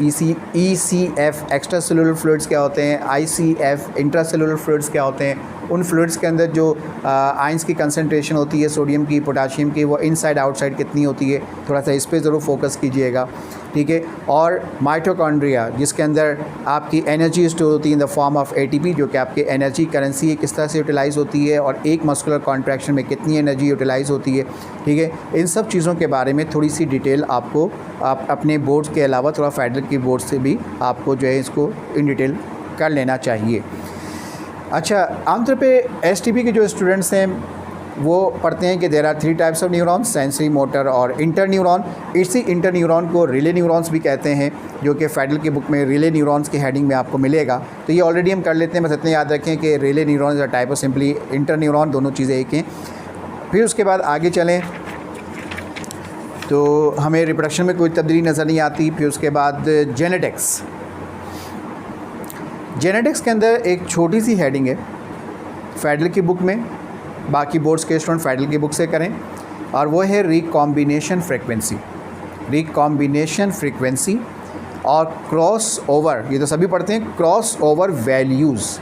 ECF एक्स्ट्रा सेलुलर फ्लूइड्स क्या होते हैं, ICF इंट्रा सेलुलर फ्लूइड्स क्या होते हैं, उन फ्लूइड्स के अंदर जो आइंस की कंसंट्रेशन होती है, सोडियम की, पोटाशियम की, वो इनसाइड आउटसाइड कितनी होती है, थोड़ा सा इस पर ज़रूर फोकस कीजिएगा, ठीक है। और माइटोकॉन्ड्रिया जिसके अंदर आपकी एनर्जी स्टोर होती है in the form of ATP, जो कि आपकी एनर्जी करेंसी है, किस तरह से यूटिलाइज़ होती है और एक मस्कुलर कॉन्ट्रैक्शन में कितनी एनर्जी यूटिलाइज़ होती है, ठीक है। इन सब चीज़ों के बारे में थोड़ी सी डिटेल आपको आप अपने बोर्ड्स के अलावा थोड़ा फेडरल की बोर्ड से भी आपको जो है इसको इन डिटेल कर लेना चाहिए। अच्छा, आमतौर पे STB के जो स्टूडेंट्स हैं वो पढ़ते हैं कि there are 3 types of neurons, sensory, motor और इंटर न्यूरॉन। इसी इंटर न्यूरॉन को रिले न्यूरॉन्स भी कहते हैं, जो कि फेडरल की बुक में रिले न्यूरॉन्स की हेडिंग में आपको मिलेगा। तो ये ऑलरेडी हम कर लेते हैं, बस इतने याद रखें कि relay neuron is a type of simply inter neuron, दोनों चीज़ें एक हैं। फिर उसके बाद आगे चलें तो हमें रिप्रोडक्शन में कोई तब्दीली नज़र नहीं आती। फिर उसके बाद जेनेटिक्स के अंदर एक छोटी सी हेडिंग है फेडरल की बुक में, बाकी बोर्ड्स के स्टूडेंट फेडरल की बुक से करें, और वो है रिकॉम्बिनेशन फ्रीक्वेंसी और क्रॉस ओवर, ये तो सभी पढ़ते हैं, क्रॉस ओवर वैल्यूज़।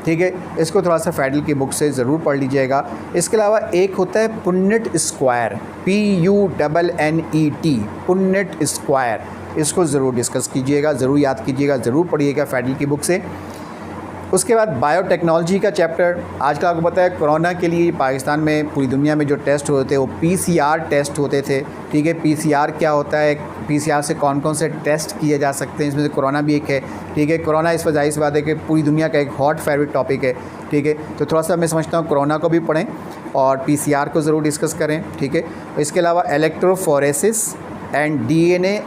ठीक है, इसको थोड़ा सा फेडरल की बुक से ज़रूर पढ़ लीजिएगा। इसके अलावा एक होता है पुन्नेट स्क्वायर, PUNNET, पुन्नेट स्क्वायर, इसको ज़रूर डिस्कस कीजिएगा, ज़रूर याद कीजिएगा, ज़रूर पढ़िएगा फेडरल की बुक से। उसके बाद बायोटेक्नोलॉजी का चैप्टर। आजकल आपको पता है कोरोना के लिए पाकिस्तान में, पूरी दुनिया में जो टेस्ट होते थे वो PCR टेस्ट होते थे। ठीक है, PCR क्या होता है, PCR से कौन कौन से टेस्ट किए जा सकते हैं, इसमें से कोरोना भी एक है। ठीक है, कोरोना इस वजह से बात है कि पूरी दुनिया का एक हॉट फेवरेट टॉपिक है। ठीक है, तो थोड़ा सा मैं समझता हूँ कोरोना को भी पढ़ें और PCR को ज़रूर डिस्कस करें। ठीक है, इसके अलावा इलेक्ट्रोफोरेसिस एंड DNA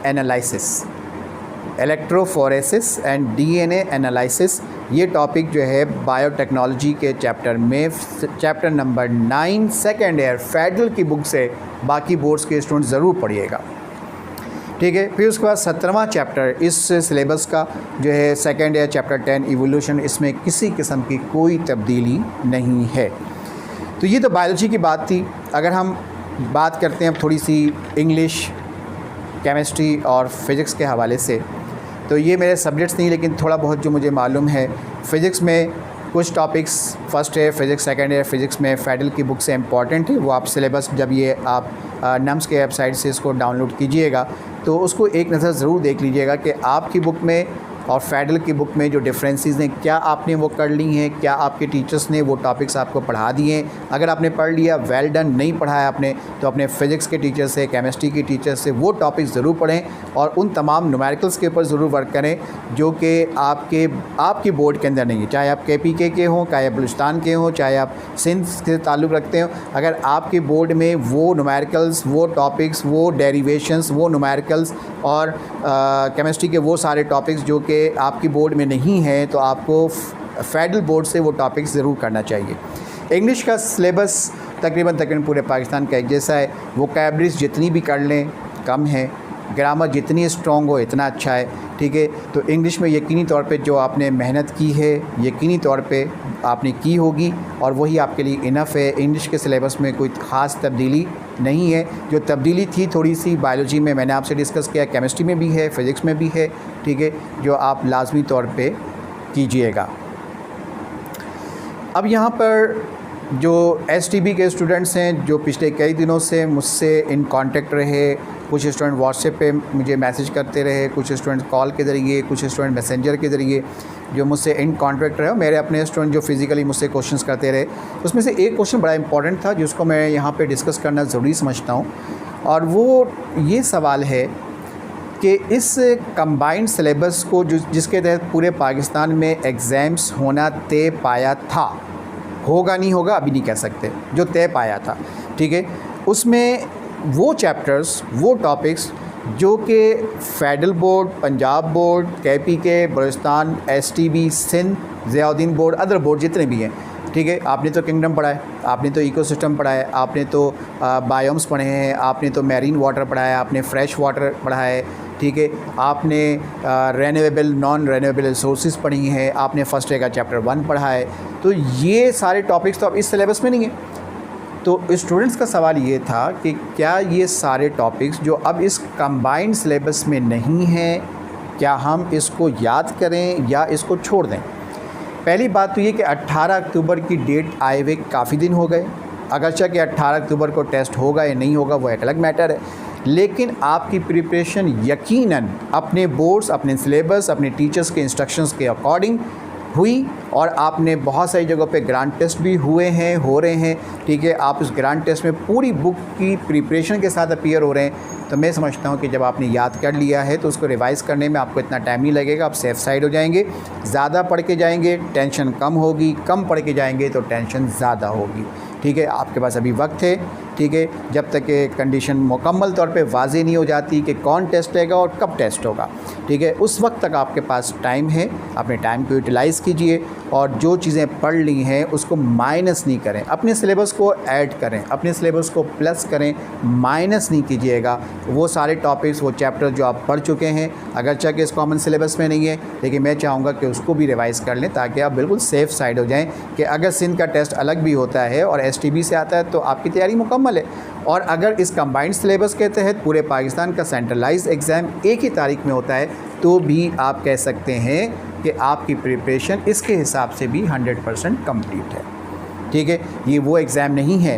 एनालिसिस, ये टॉपिक जो है बायोटेक्नोलॉजी के चैप्टर में, chapter number 9 second year federal की बुक से बाकी बोर्ड्स के स्टूडेंट ज़रूर पढ़िएगा। ठीक है, फिर उसके बाद 17वां चैप्टर इस सिलेबस का जो है सेकेंड ईयर चैप्टर 10 इवोल्यूशन, इसमें किसी किस्म की कोई तब्दीली नहीं है। तो ये तो बायोलॉजी की बात थी। अगर हम बात करते हैं अब थोड़ी सी इंग्लिश, केमिस्ट्री और फिज़िक्स के हवाले से, तो ये मेरे सब्जेक्ट्स नहीं, लेकिन थोड़ा बहुत जो मुझे मालूम है। फ़िज़िक्स में कुछ topics first year physics, second year physics में फेडरल की बुक से इम्पॉर्टेंट है। वो आप सिलेबस जब ये आप नम्स के वेबसाइट से इसको डाउनलोड कीजिएगा तो उसको एक नज़र ज़रूर देख लीजिएगा कि आपकी बुक में और फेडरल की बुक में जो डिफरेंसेस हैं, क्या आपने वो कर ली हैं, क्या आपके टीचर्स ने वो टॉपिक्स आपको पढ़ा दिए हैं। अगर आपने पढ़ लिया, वेल डन। नहीं पढ़ाया आपने तो अपने फ़िज़िक्स के टीचर से, केमिस्ट्री के टीचर से वो टॉपिक्स ज़रूर पढ़ें और उन तमाम न्यूमेरिकल्स के ऊपर ज़रूर वर्क करें जो कि आपके बोर्ड के अंदर नहीं है। चाहे आप KPK के हों, चाहे आप बलूचिस्तान के हों, चाहे आप सिंध से ताल्लुक़ रखते हो, अगर आपके बोर्ड में वो न्यूमेरिकल्स, वो टॉपिक्स, वो डेरिवेशंस, वो न्यूमेरिकल्स और केमिस्ट्री के वो सारे टॉपिक्स जो कि आपकी बोर्ड में नहीं है, तो आपको फेडरल बोर्ड से वो टॉपिक्स ज़रूर करना चाहिए। इंग्लिश का सिलेबस तकरीबन पूरे पाकिस्तान का एक जैसा है। वोकैबुलरीज जितनी भी कर लें कम है, ग्रामर जितनी स्ट्रॉन्ग हो इतना अच्छा है। ठीक है, तो इंग्लिश में यकीनी तौर पे जो आपने मेहनत की है यकीनी तौर पे आपने की होगी और वही आपके लिए इनफ है। इंग्लिश के सिलेबस में कोई ख़ास तब्दीली नहीं है। जो तब्दीली थी थोड़ी सी बायोलॉजी में, मैंने आपसे डिस्कस किया, केमिस्ट्री में भी है, फ़िज़िक्स में भी है। ठीक है, जो आप लाजमी तौर पे कीजिएगा। अब यहाँ पर जो STB के स्टूडेंट्स हैं जो पिछले कई दिनों से मुझसे इन कांटेक्ट रहे, कुछ स्टूडेंट व्हाट्सएप पे मुझे मैसेज करते रहे, कुछ स्टूडेंट कॉल के ज़रिए, कुछ स्टूडेंट मैसेंजर के ज़रिए जो मुझसे इन कांटेक्ट रहे, मेरे अपने स्टूडेंट जो फिज़िकली मुझसे क्वेश्चंस करते रहे, उसमें से एक क्वेश्चन बड़ा इंपॉर्टेंट था जिसको मैं यहाँ पे डिस्कस करना ज़रूरी समझता हूँ। और वो ये सवाल है कि इस कंबाइंड सिलेबस को जिसके तहत पूरे पाकिस्तान में एग्ज़ाम्स होना तय पाया था, होगा नहीं होगा अभी नहीं कह सकते, जो तय पाया था, ठीक है, उसमें वो चैप्टर्स, वो टॉपिक्स जो कि federal board, Punjab board, KPK, Balochistan, STB, Sindh, Ziauddin board, other board जितने भी हैं, ठीक है, आपने तो किंगडम पढ़ा है, आपने तो इकोसिस्टम पढ़ा है, आपने तो बायोम्स पढ़े हैं, आपने तो मैरीन वाटर पढ़ा है, आपने फ्रेश वाटर पढ़ा है, ठीक है, आपने रेन्यूएबल, नॉन रेन्यूएबल रिसोर्सेज पढ़ी हैं, आपने फर्स्ट ईयर का चैप्टर 1 पढ़ा है। तो ये सारे टॉपिक्स तो अब इस सिलेबस में नहीं है। तो स्टूडेंट्स का सवाल ये था कि क्या ये सारे टॉपिक्स जो अब इस कंबाइंड सिलेबस में नहीं हैं, क्या हम इसको याद करें या इसको छोड़ दें। पहली बात तो ये कि 18 अक्टूबर की डेट आए हुए काफ़ी दिन हो गए। अगरचे कि 18 अक्टूबर को टेस्ट होगा या नहीं होगा वो एक अलग मैटर है, लेकिन आपकी प्रिपरेशन यकीनन अपने बोर्ड्स, अपने सिलेबस, अपने टीचर्स के इंस्ट्रक्शंस के अकॉर्डिंग हुई और आपने बहुत सारी जगहों पे ग्रांड टेस्ट भी हुए हैं, हो रहे हैं, ठीक है। आप उस ग्रांड टेस्ट में पूरी बुक की प्रिपरेशन के साथ अपीयर हो रहे हैं। तो मैं समझता हूँ कि जब आपने याद कर लिया है तो उसको रिवाइज़ करने में आपको इतना टाइम नहीं लगेगा, आप सेफ़ साइड हो जाएंगे। ज़्यादा पढ़ के जाएंगे टेंशन कम होगी, कम पढ़ के जाएंगे तो टेंशन ज़्यादा होगी, ठीक है। आपके पास अभी वक्त है, ठीक है, जब तक कि कंडीशन मुकम्मल तौर पे वाज़ेह नहीं हो जाती कि कौन टेस्ट लेगा और कब टेस्ट होगा, ठीक है, उस वक्त तक आपके पास टाइम है। अपने टाइम को यूटिलाइज़ कीजिए और जो चीज़ें पढ़ ली हैं उसको माइनस नहीं करें, अपने सिलेबस को ऐड करें, अपने सिलेबस को प्लस करें, माइनस नहीं कीजिएगा। वो सारे टॉपिक्स, वो चैप्टर जो आप पढ़ चुके हैं, अगरचे कि इस कॉमन सिलेबस में नहीं है, लेकिन मैं चाहूँगा कि उसको भी रिवाइज़ कर लें ताकि आप बिल्कुल सेफ़ साइड हो जाएँ कि अगर सिंध का टेस्ट अलग भी होता है और STB से आता है तो आपकी तैयारी मुकम्मल है। और अगर इस कंबाइंड सिलेबस के तहत पूरे पाकिस्तान का सेंट्रलाइज्ड एग्ज़ाम एक ही तारीख में होता है तो भी आप कह सकते हैं कि आपकी प्रिपरेशन इसके हिसाब से भी 100% कंप्लीट है, ठीक है। ये वो एग्ज़ाम नहीं है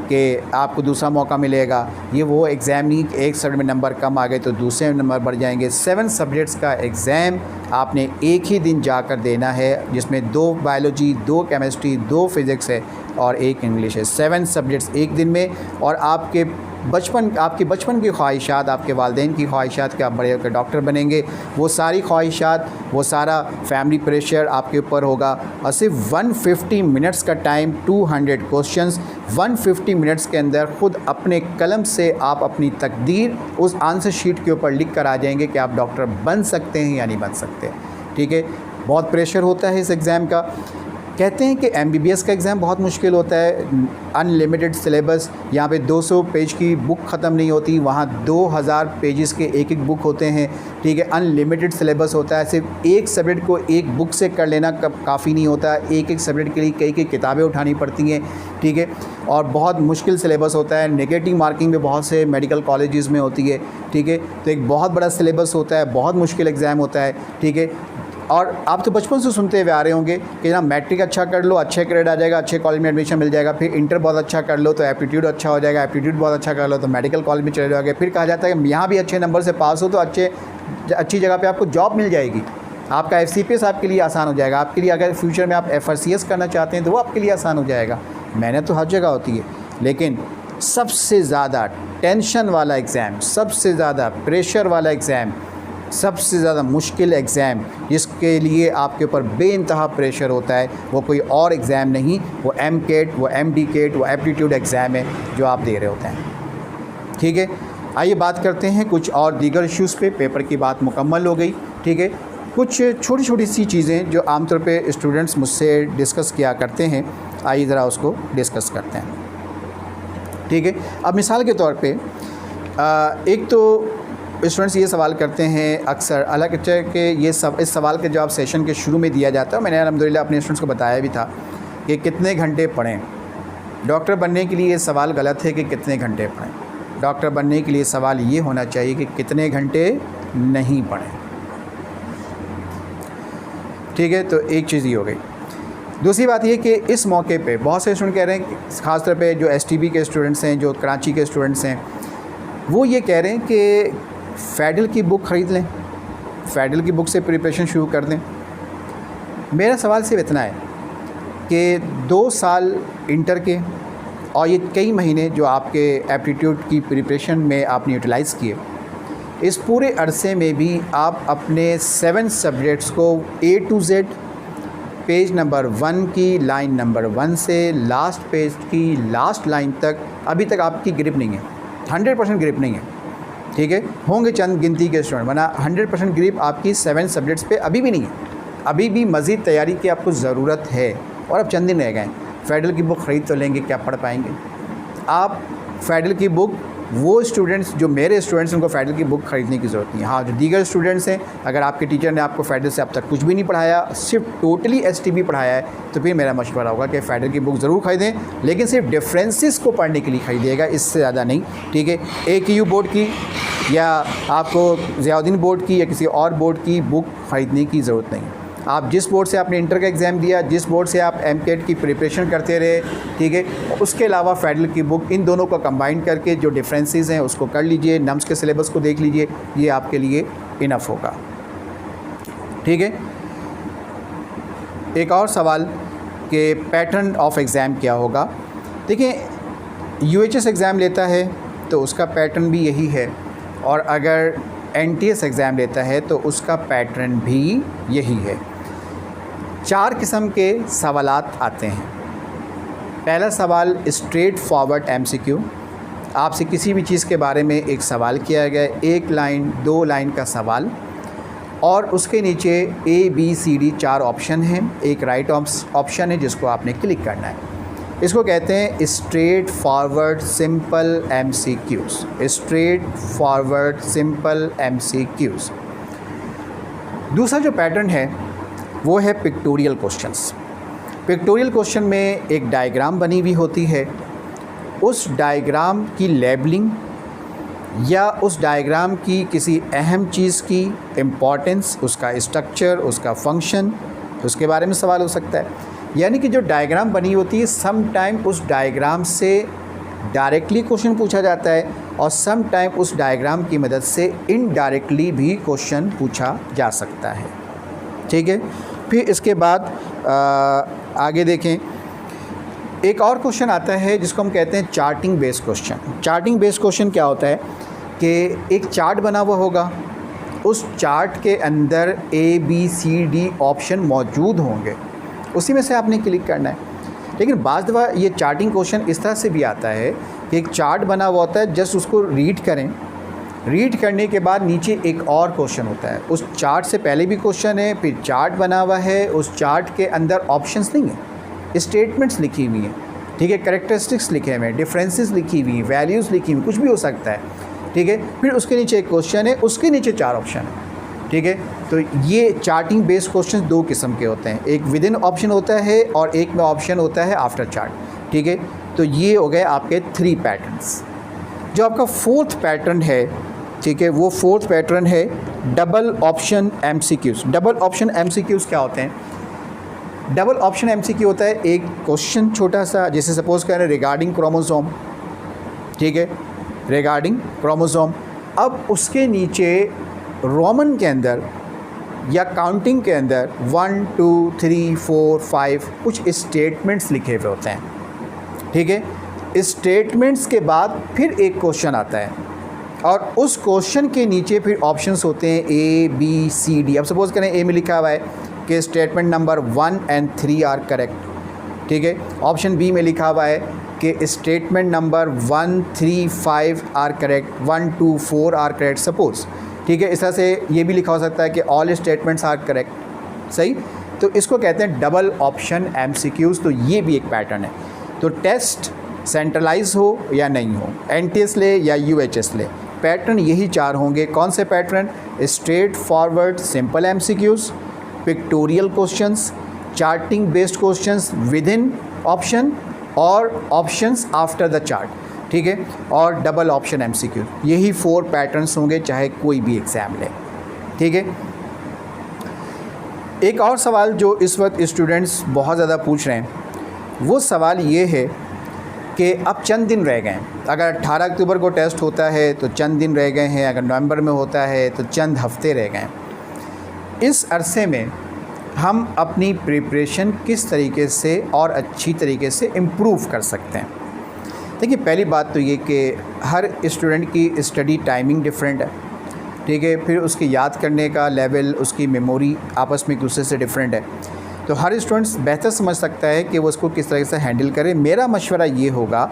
कि आपको दूसरा मौका मिलेगा, ये वो एग्ज़ाम नहीं कि एक सब्जेक्ट में नंबर कम आ गए तो दूसरे में नंबर बढ़ जाएंगे। 7 सब्जेक्ट्स का एग्ज़ाम आपने एक ही दिन जाकर देना है, जिसमें 2 बायोलॉजी, 2 केमिस्ट्री, 2 फिज़िक्स है और 1 इंग्लिश है। 7 सब्जेक्ट्स एक दिन में। और आपकी बचपन की ख्वाहिशात, आपके वालिदैन की ख्वाहिशात कि आप बड़े होकर डॉक्टर बनेंगे, वो सारी ख्वाहिशात, वो सारा फैमिली प्रेशर आपके ऊपर होगा। और सिर्फ 150 मिनट्स का टाइम, 200 क्वेश्चंस, 150 मिनट्स के अंदर ख़ुद अपने कलम से आप अपनी तकदीर उस आंसर शीट के ऊपर लिख कर आ जाएंगे कि आप डॉक्टर बन सकते हैं या नहीं बन सकते, ठीक है। बहुत प्रेशर होता है इस एग्ज़ाम का। कहते हैं कि MBBS का एग्ज़ाम बहुत मुश्किल होता है, अनलिमिटेड सिलेबस, यहाँ पे 200 पेज की बुक ख़त्म नहीं होती, वहाँ 2000 पेजेस के एक बुक होते हैं, ठीक है। अनलिमिटेड सिलेबस होता है, सिर्फ एक सब्जेक्ट को एक बुक से कर लेना काफ़ी नहीं होता, एक सब्जेक्ट के लिए कई किताबें उठानी पड़ती हैं, ठीक है। और बहुत मुश्किल सिलेबस होता है, नेगेटिव मार्किंग भी बहुत से मेडिकल कॉलेजेस में होती है, ठीक है। तो एक बहुत बड़ा सिलेबस होता है, बहुत मुश्किल एग्ज़ाम होता है, ठीक है। और आप तो बचपन से सुनते हुए आ रहे होंगे कि ना मैट्रिक अच्छा कर लो, अच्छे ग्रेड आ जाएगा, अच्छे कॉलेज में एडमिशन मिल जाएगा, फिर इंटर बहुत अच्छा कर लो तो एप्टीट्यूड अच्छा हो जाएगा, एप्टीट्यूड बहुत अच्छा कर लो तो मेडिकल कॉलेज में चले जाओगे, फिर कहा जाता है कि यहाँ भी अच्छे नंबर से पास हो तो अच्छी जगह पे आपको जॉब मिल जाएगी, आपका FCPS आपके लिए आसान हो जाएगा, आपके लिए अगर फ्यूचर में आप FRCS करना चाहते हैं तो वो आपके लिए आसान हो जाएगा। मेहनत तो हर जगह होती है, लेकिन सबसे ज़्यादा टेंशन वाला एग्ज़ाम, सबसे ज़्यादा प्रेशर वाला एग्ज़ाम, सबसे ज़्यादा मुश्किल एग्ज़ाम जिसके लिए आपके ऊपर बेइंतहा प्रेशर होता है, वो कोई और एग्ज़ाम नहीं, वो MCAT, वो MDCAT, वो एप्टीट्यूड एग्ज़ाम है जो आप दे रहे होते हैं, ठीक है। आइए बात करते हैं कुछ और दीगर इश्यूज़ पे। पेपर की बात मुकम्मल हो गई, ठीक है। कुछ छोटी छोटी सी चीज़ें जो आमतौर पे स्टूडेंट्स मुझसे डिस्कस किया करते हैं, आइए ज़रा उसको डिस्कस करते हैं, ठीक है। अब मिसाल के तौर पे एक तो स्टूडेंट्स ये सवाल करते हैं अक्सर, हालांकि कि इस सवाल के जवाब सेशन के शुरू में दिया जाता है, मैंने अल्हम्दुलिल्लाह अपने स्टूडेंट्स को बताया भी था कि कितने घंटे पढ़ें। डॉक्टर बनने के लिए ये सवाल गलत है कि कितने घंटे पढ़ें। डॉक्टर बनने के लिए सवाल ये होना चाहिए कि कितने घंटे नहीं पढ़ें, ठीक है। तो एक चीज़ ये हो गई। दूसरी बात ये कि इस मौके पे बहुत से स्टूडेंट कह रहे हैं, ख़ासतौर पे जो STB के स्टूडेंट्स हैं, जो कराची के स्टूडेंट्स हैं, वो ये कह रहे हैं कि फ़ेडल की बुक ख़रीद लें, फ़ेडल की बुक से प्रिपरेशन शुरू कर दें। मेरा सवाल सिर्फ इतना है कि 2 साल इंटर के और ये कई महीने जो आपके एप्टीट्यूड की प्रिपरेशन में आपने यूटिलाइज़ किए, इस पूरे अरसे में भी आप अपने 7 सब्जेक्ट्स को A to Z, page number 1 की लाइन नंबर 1 से लास्ट पेज की लास्ट लाइन तक अभी तक आपकी ग्रिप नहीं है, 100% ग्रिप नहीं है, ठीक है। होंगे चंद गिनती के स्टूडेंट, वरना 100% ग्रिप आपकी 7 सब्जेक्ट्स पे अभी भी नहीं है। अभी भी मज़ीद तैयारी की आपको ज़रूरत है और अब चंद दिन रह गए। फ़ेडल की बुक ख़रीद तो लेंगे, क्या पढ़ पाएंगे आप? फ़ेडल की बुक वो स्टूडेंट्स जो मेरे स्टूडेंट्स, उनको फ़ेडल की बुक ख़रीदने की ज़रूरत नहीं है। हाँ, जो दीगर स्टूडेंट्स हैं, अगर आपके टीचर ने आपको फ़ेडल से अब तक कुछ भी नहीं पढ़ाया, सिर्फ टोटली STB पढ़ाया है, तो फिर मेरा मशवरा होगा कि फ़ेडल की बुक ज़रूर ख़रीदें, लेकिन सिर्फ डिफरेंसेस को पढ़ने के लिए ख़रीदिएगा, इससे ज़्यादा नहीं, ठीक है। AQU बोर्ड की या आपको ज़ियाउद्दीन बोर्ड की या किसी और बोर्ड की बुक ख़रीदने की ज़रूरत नहीं है। आप जिस बोर्ड से आपने इंटर का एग्ज़ाम दिया, जिस बोर्ड से आप MCAT की प्रिपरेशन करते रहे, ठीक है, उसके अलावा फ़ेडल की बुक, इन दोनों को कंबाइन करके जो डिफरेंसेस हैं उसको कर लीजिए, नम्स के सिलेबस को देख लीजिए, ये आपके लिए इनफ होगा, ठीक है। एक और सवाल कि पैटर्न ऑफ एग्ज़ाम क्या होगा। देखिए, UHS एग्ज़ाम लेता है तो उसका पैटर्न भी यही है, और अगर NTS एग्ज़ाम लेता है तो उसका पैटर्न भी यही है। 4 किस्म के सवालात आते हैं। पहला सवाल स्ट्रेट फॉरवर्ड MCQ, आपसे किसी भी चीज़ के बारे में एक सवाल किया गया, 1 लाइन 2 लाइन का सवाल, और उसके नीचे ABCD 4 ऑप्शन हैं, एक राइट ऑप्शन है जिसको आपने क्लिक करना है। इसको कहते हैं straight forward simple MCQs, straight forward simple MCQs। दूसरा जो पैटर्न है वो है पिक्टोरियल क्वेश्चंस। पिक्टोरियल क्वेश्चन में एक डायग्राम बनी हुई होती है, उस डायग्राम की लेबलिंग या उस डायग्राम की किसी अहम चीज़ की इम्पॉर्टेंस, उसका स्ट्रक्चर, उसका फंक्शन, उसके बारे में सवाल हो सकता है। यानी कि जो डायग्राम बनी होती है सम टाइम उस डायग्राम से डायरेक्टली क्वेश्चन पूछा जाता है और सम टाइम उस डायग्राम की मदद से इनडायरेक्टली भी क्वेश्चन पूछा जा सकता है। ठीक है, फिर इसके बाद आगे देखें, एक और क्वेश्चन आता है जिसको हम कहते हैं charting based question. Charting based question क्या होता है कि एक चार्ट बना हुआ होगा, उस चार्ट के अंदर ABCD ऑप्शन मौजूद होंगे, उसी में से आपने क्लिक करना है। लेकिन बाज़ दफ़ा ये चार्टिंग क्वेश्चन इस तरह से भी आता है कि एक चार्ट बना हुआ होता है, जस्ट उसको रीड करें, रीड करने के बाद नीचे एक और क्वेश्चन होता है, उस चार्ट से पहले भी क्वेश्चन है, फिर चार्ट बना हुआ है, उस चार्ट के अंदर ऑप्शंस नहीं है, स्टेटमेंट्स लिखी हुई हैं, ठीक है, कैरेक्टरिस्टिक्स लिखे हुए हैं, डिफरेंसेस लिखी हुई हैं, वैल्यूज़ लिखी हुई, कुछ भी हो सकता है। ठीक है, फिर उसके नीचे एक क्वेश्चन है, उसके नीचे 4 ऑप्शन है। ठीक है, तो ये चार्टिंग बेस्ड क्वेश्चन 2 किस्म के होते हैं, एक विद इन ऑप्शन होता है और एक में ऑप्शन होता है आफ्टर चार्ट। ठीक है, तो ये हो गए आपके 3 पैटर्न्स। जो आपका 4th पैटर्न है, ठीक है, वो 4th पैटर्न है double option MCQs। Double option MCQs क्या होते हैं? डबल ऑप्शन MCQ होता है एक क्वेश्चन छोटा सा, जैसे सपोज़ करें रिगार्डिंग क्रोमोसोम, ठीक है, रिगार्डिंग क्रोमोसोम। अब उसके नीचे रोमन के अंदर या काउंटिंग के अंदर 1 2 3 4 5 कुछ स्टेटमेंट्स लिखे हुए होते हैं। ठीक है, स्टेटमेंट्स के बाद फिर एक क्वेश्चन आता है और उस क्वेश्चन के नीचे फिर ऑप्शंस होते हैं ABCD। अब सपोज़ करें A में लिखा हुआ है कि statement number 1 and 3 are correct. ठीक है, ऑप्शन B में लिखा हुआ है कि statement number 1 3 5 are correct, 1 2 4 are correct suppose. ठीक है, इस तरह से ये भी लिखा हो सकता है कि ऑल स्टेटमेंट्स आर करेक्ट। सही, तो इसको कहते हैं डबल ऑप्शन MCQs। तो ये भी एक पैटर्न है। तो टेस्ट सेंट्रलाइज हो या नहीं हो, NTS ले या UHS ले, पैटर्न यही 4 होंगे। कौन से pattern? Straight forward simple MCQs, pictorial questions, charting based questions with in option और ऑप्शंस आफ्टर द चार्ट। ठीक है, और डबल ऑप्शन MCQ, यही 4 पैटर्न्स होंगे चाहे कोई भी एग्ज़ाम ले। ठीक है, एक और सवाल जो इस वक्त स्टूडेंट्स बहुत ज़्यादा पूछ रहे हैं, वो सवाल ये है कि अब चंद दिन रह गए हैं। अगर 18 अक्टूबर को टेस्ट होता है तो चंद दिन रह गए हैं, अगर नवंबर में होता है तो चंद हफ्ते रह गए हैं। इस अरसे में हम अपनी प्रिपरेशन किस तरीके से और अच्छी तरीके से इम्प्रूव कर सकते हैं? देखिए, पहली बात तो ये कि हर स्टूडेंट की स्टडी टाइमिंग डिफरेंट है। ठीक है, फिर उसकी याद करने का लेवल, उसकी मेमोरी आपस में एक दूसरे से डिफरेंट है। तो हर स्टूडेंट्स बेहतर समझ सकता है कि वो उसको किस तरह से हैंडल करे। मेरा मशवरा ये होगा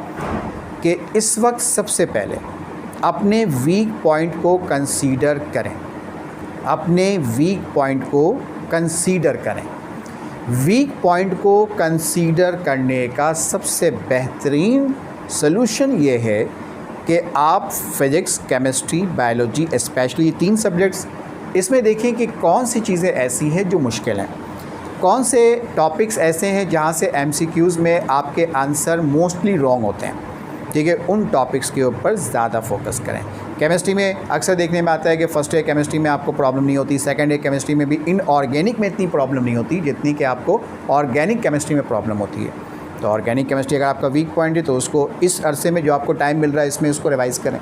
कि इस वक्त सबसे पहले अपने वीक पॉइंट को कंसीडर करें, अपने वीक पॉइंट को कंसीडर करें। वीक पॉइंट को कंसीडर करने का सबसे बेहतरीन सलूशन ये है कि आप physics, chemistry, biology, specially 3 subjects, इसमें देखें कि कौन सी चीज़ें ऐसी हैं जो मुश्किल हैं, कौन से टॉपिक्स ऐसे हैं जहाँ से MCQs में आपके आंसर मोस्टली रॉन्ग होते हैं। ठीक है, उन टॉपिक्स के ऊपर ज़्यादा फोकस करें। केमिस्ट्री में अक्सर देखने में आता है कि फर्स्ट ईयर केमिस्ट्री में आपको प्रॉब्लम नहीं होती, सेकंड ईयर केमिस्ट्री में भी इनऑर्गेनिक में इतनी प्रॉब्लम नहीं होती जितनी कि आपको ऑर्गेनिक केमिस्ट्री में प्रॉब्लम होती है। तो ऑर्गेनिक केमिस्ट्री अगर आपका वीक पॉइंट है तो उसको इस अरसे में जो आपको टाइम मिल रहा है इसमें उसको रिवाइज़ करें।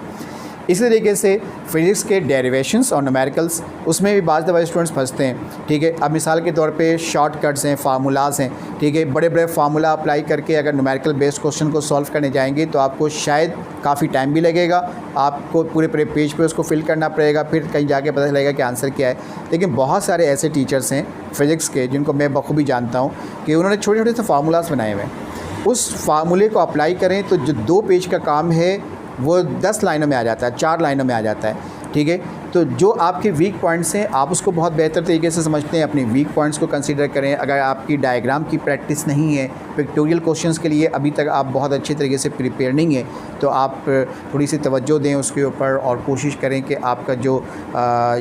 इसी तरीके से फिज़िक्स के डेरिवेशंस और न्यूमेरिकल्स, उसमें भी बाज़ दफ़ा स्टूडेंट्स फंसते हैं। ठीक है, अब मिसाल के तौर पे शॉर्टकट्स हैं, फार्मूलाज हैं। ठीक है, बड़े बड़े फार्मूला अप्लाई करके अगर न्यूमेरिकल बेस्ड क्वेश्चन को सॉल्व करने जाएंगे तो आपको शायद काफ़ी टाइम भी लगेगा, आपको पूरे पेज पे उसको फिल करना पड़ेगा, फिर कहीं जाके पता चलेगा कि आंसर क्या है। लेकिन बहुत सारे ऐसे टीचर्स हैं फ़िज़िक्स के जिनको मैं बखूबी जानता हूँ कि उन्होंने छोटे छोटे से फार्मूलाज बनाए हुए हैं। उस फार्मूले को अप्लाई करें तो जो 2 पेज का काम है वो 10 लाइनों में आ जाता है, 4 लाइनों में आ जाता है, ठीक है। तो जो आपके वीक पॉइंट्स हैं आप उसको बहुत बेहतर तरीके से समझते हैं, अपने वीक पॉइंट्स को कंसीडर करें। अगर आपकी डायग्राम की प्रैक्टिस नहीं है, पिक्टोरियल क्वेश्चंस के लिए अभी तक आप बहुत अच्छे तरीके से प्रिपेयर नहीं है, तो आप थोड़ी सी तवज्जो दें उसके ऊपर और कोशिश करें कि आपका जो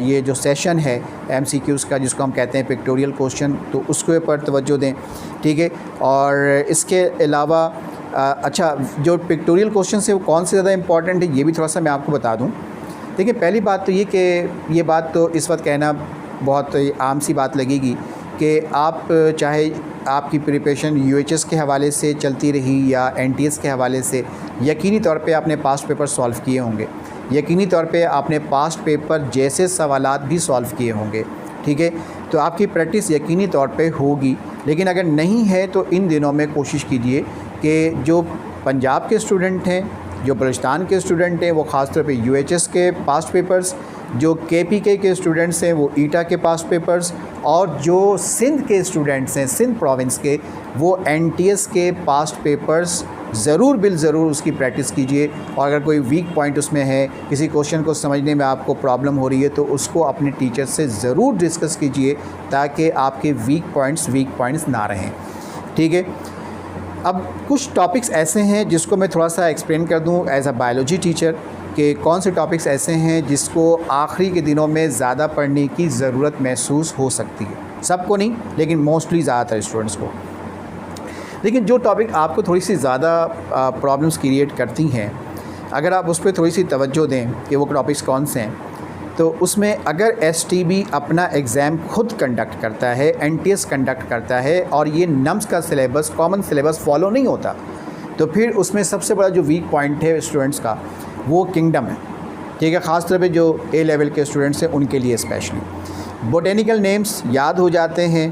ये जो सेशन है MCQs का, जिसको हम कहते हैं पिक्टोरियल क्वेश्चन, तो उसके ऊपर तवज्जो दें, ठीक है। और इसके अलावा अच्छा, जो पिक्टोरियल क्वेश्चन है वो कौन से ज़्यादा इंपॉर्टेंट है ये भी थोड़ा सा मैं आपको बता दूँ। देखिए, पहली बात तो ये कि ये बात तो इस वक्त कहना बहुत आम सी बात लगेगी कि आप चाहे आपकी प्रिपरेशन UHS के हवाले से चलती रही या NTS के हवाले से, यकीनी तौर पे आपने पास्ट पेपर सॉल्व किए होंगे, यकीनी तौर पे आपने पास्ट पेपर जैसे सवालात भी सॉल्व किए होंगे, ठीक है। तो आपकी प्रैक्टिस यकीनी तौर पे होगी। लेकिन अगर नहीं है तो इन दिनों में कोशिश कीजिए कि जो पंजाब के स्टूडेंट हैं, जो बलूचिस्तान के स्टूडेंट हैं, वो ख़ास तौर पे UHS के पास्ट पेपर्स, जो KPK के स्टूडेंट्स हैं वो ईटा के पास्ट पेपर्स, और जो सिंध के स्टूडेंट्स हैं, सिंध प्रोविंस के, वो NTS के पास्ट पेपर्स ज़रूर उसकी प्रैक्टिस कीजिए। और अगर कोई वीक पॉइंट उसमें है, किसी क्वेश्चन को समझने में आपको प्रॉब्लम हो रही है, तो उसको अपने टीचर से ज़रूर डिस्कस कीजिए ताकि आपके वीक पॉइंट्स ना रहें, ठीक है। अब कुछ टॉपिक्स ऐसे हैं जिसको मैं थोड़ा सा एक्सप्लेन कर दूं एज अ बायोलॉजी टीचर कि कौन से टॉपिक्स ऐसे हैं जिसको आखिरी के दिनों में ज़्यादा पढ़ने की ज़रूरत महसूस हो सकती है। सबको नहीं, लेकिन मोस्टली ज़्यादातर स्टूडेंट्स को। लेकिन जो टॉपिक आपको थोड़ी सी ज़्यादा प्रॉब्लम्स क्रिएट करती हैं, अगर आप उस पर थोड़ी सी तवज्जो दें कि वो टॉपिक्स कौन से हैं, तो उसमें अगर STB अपना एग्ज़ाम खुद कंडक्ट करता है, NTS कंडक्ट करता है, और ये नम्स का सिलेबस, कॉमन सिलेबस फॉलो नहीं होता, तो फिर उसमें सबसे बड़ा जो वीक पॉइंट है स्टूडेंट्स का वो किंगडम है, ठीक है। ख़ास तौर पे जो A लेवल के स्टूडेंट्स हैं उनके लिए स्पेशली बोटेनिकल नेम्स याद हो जाते हैं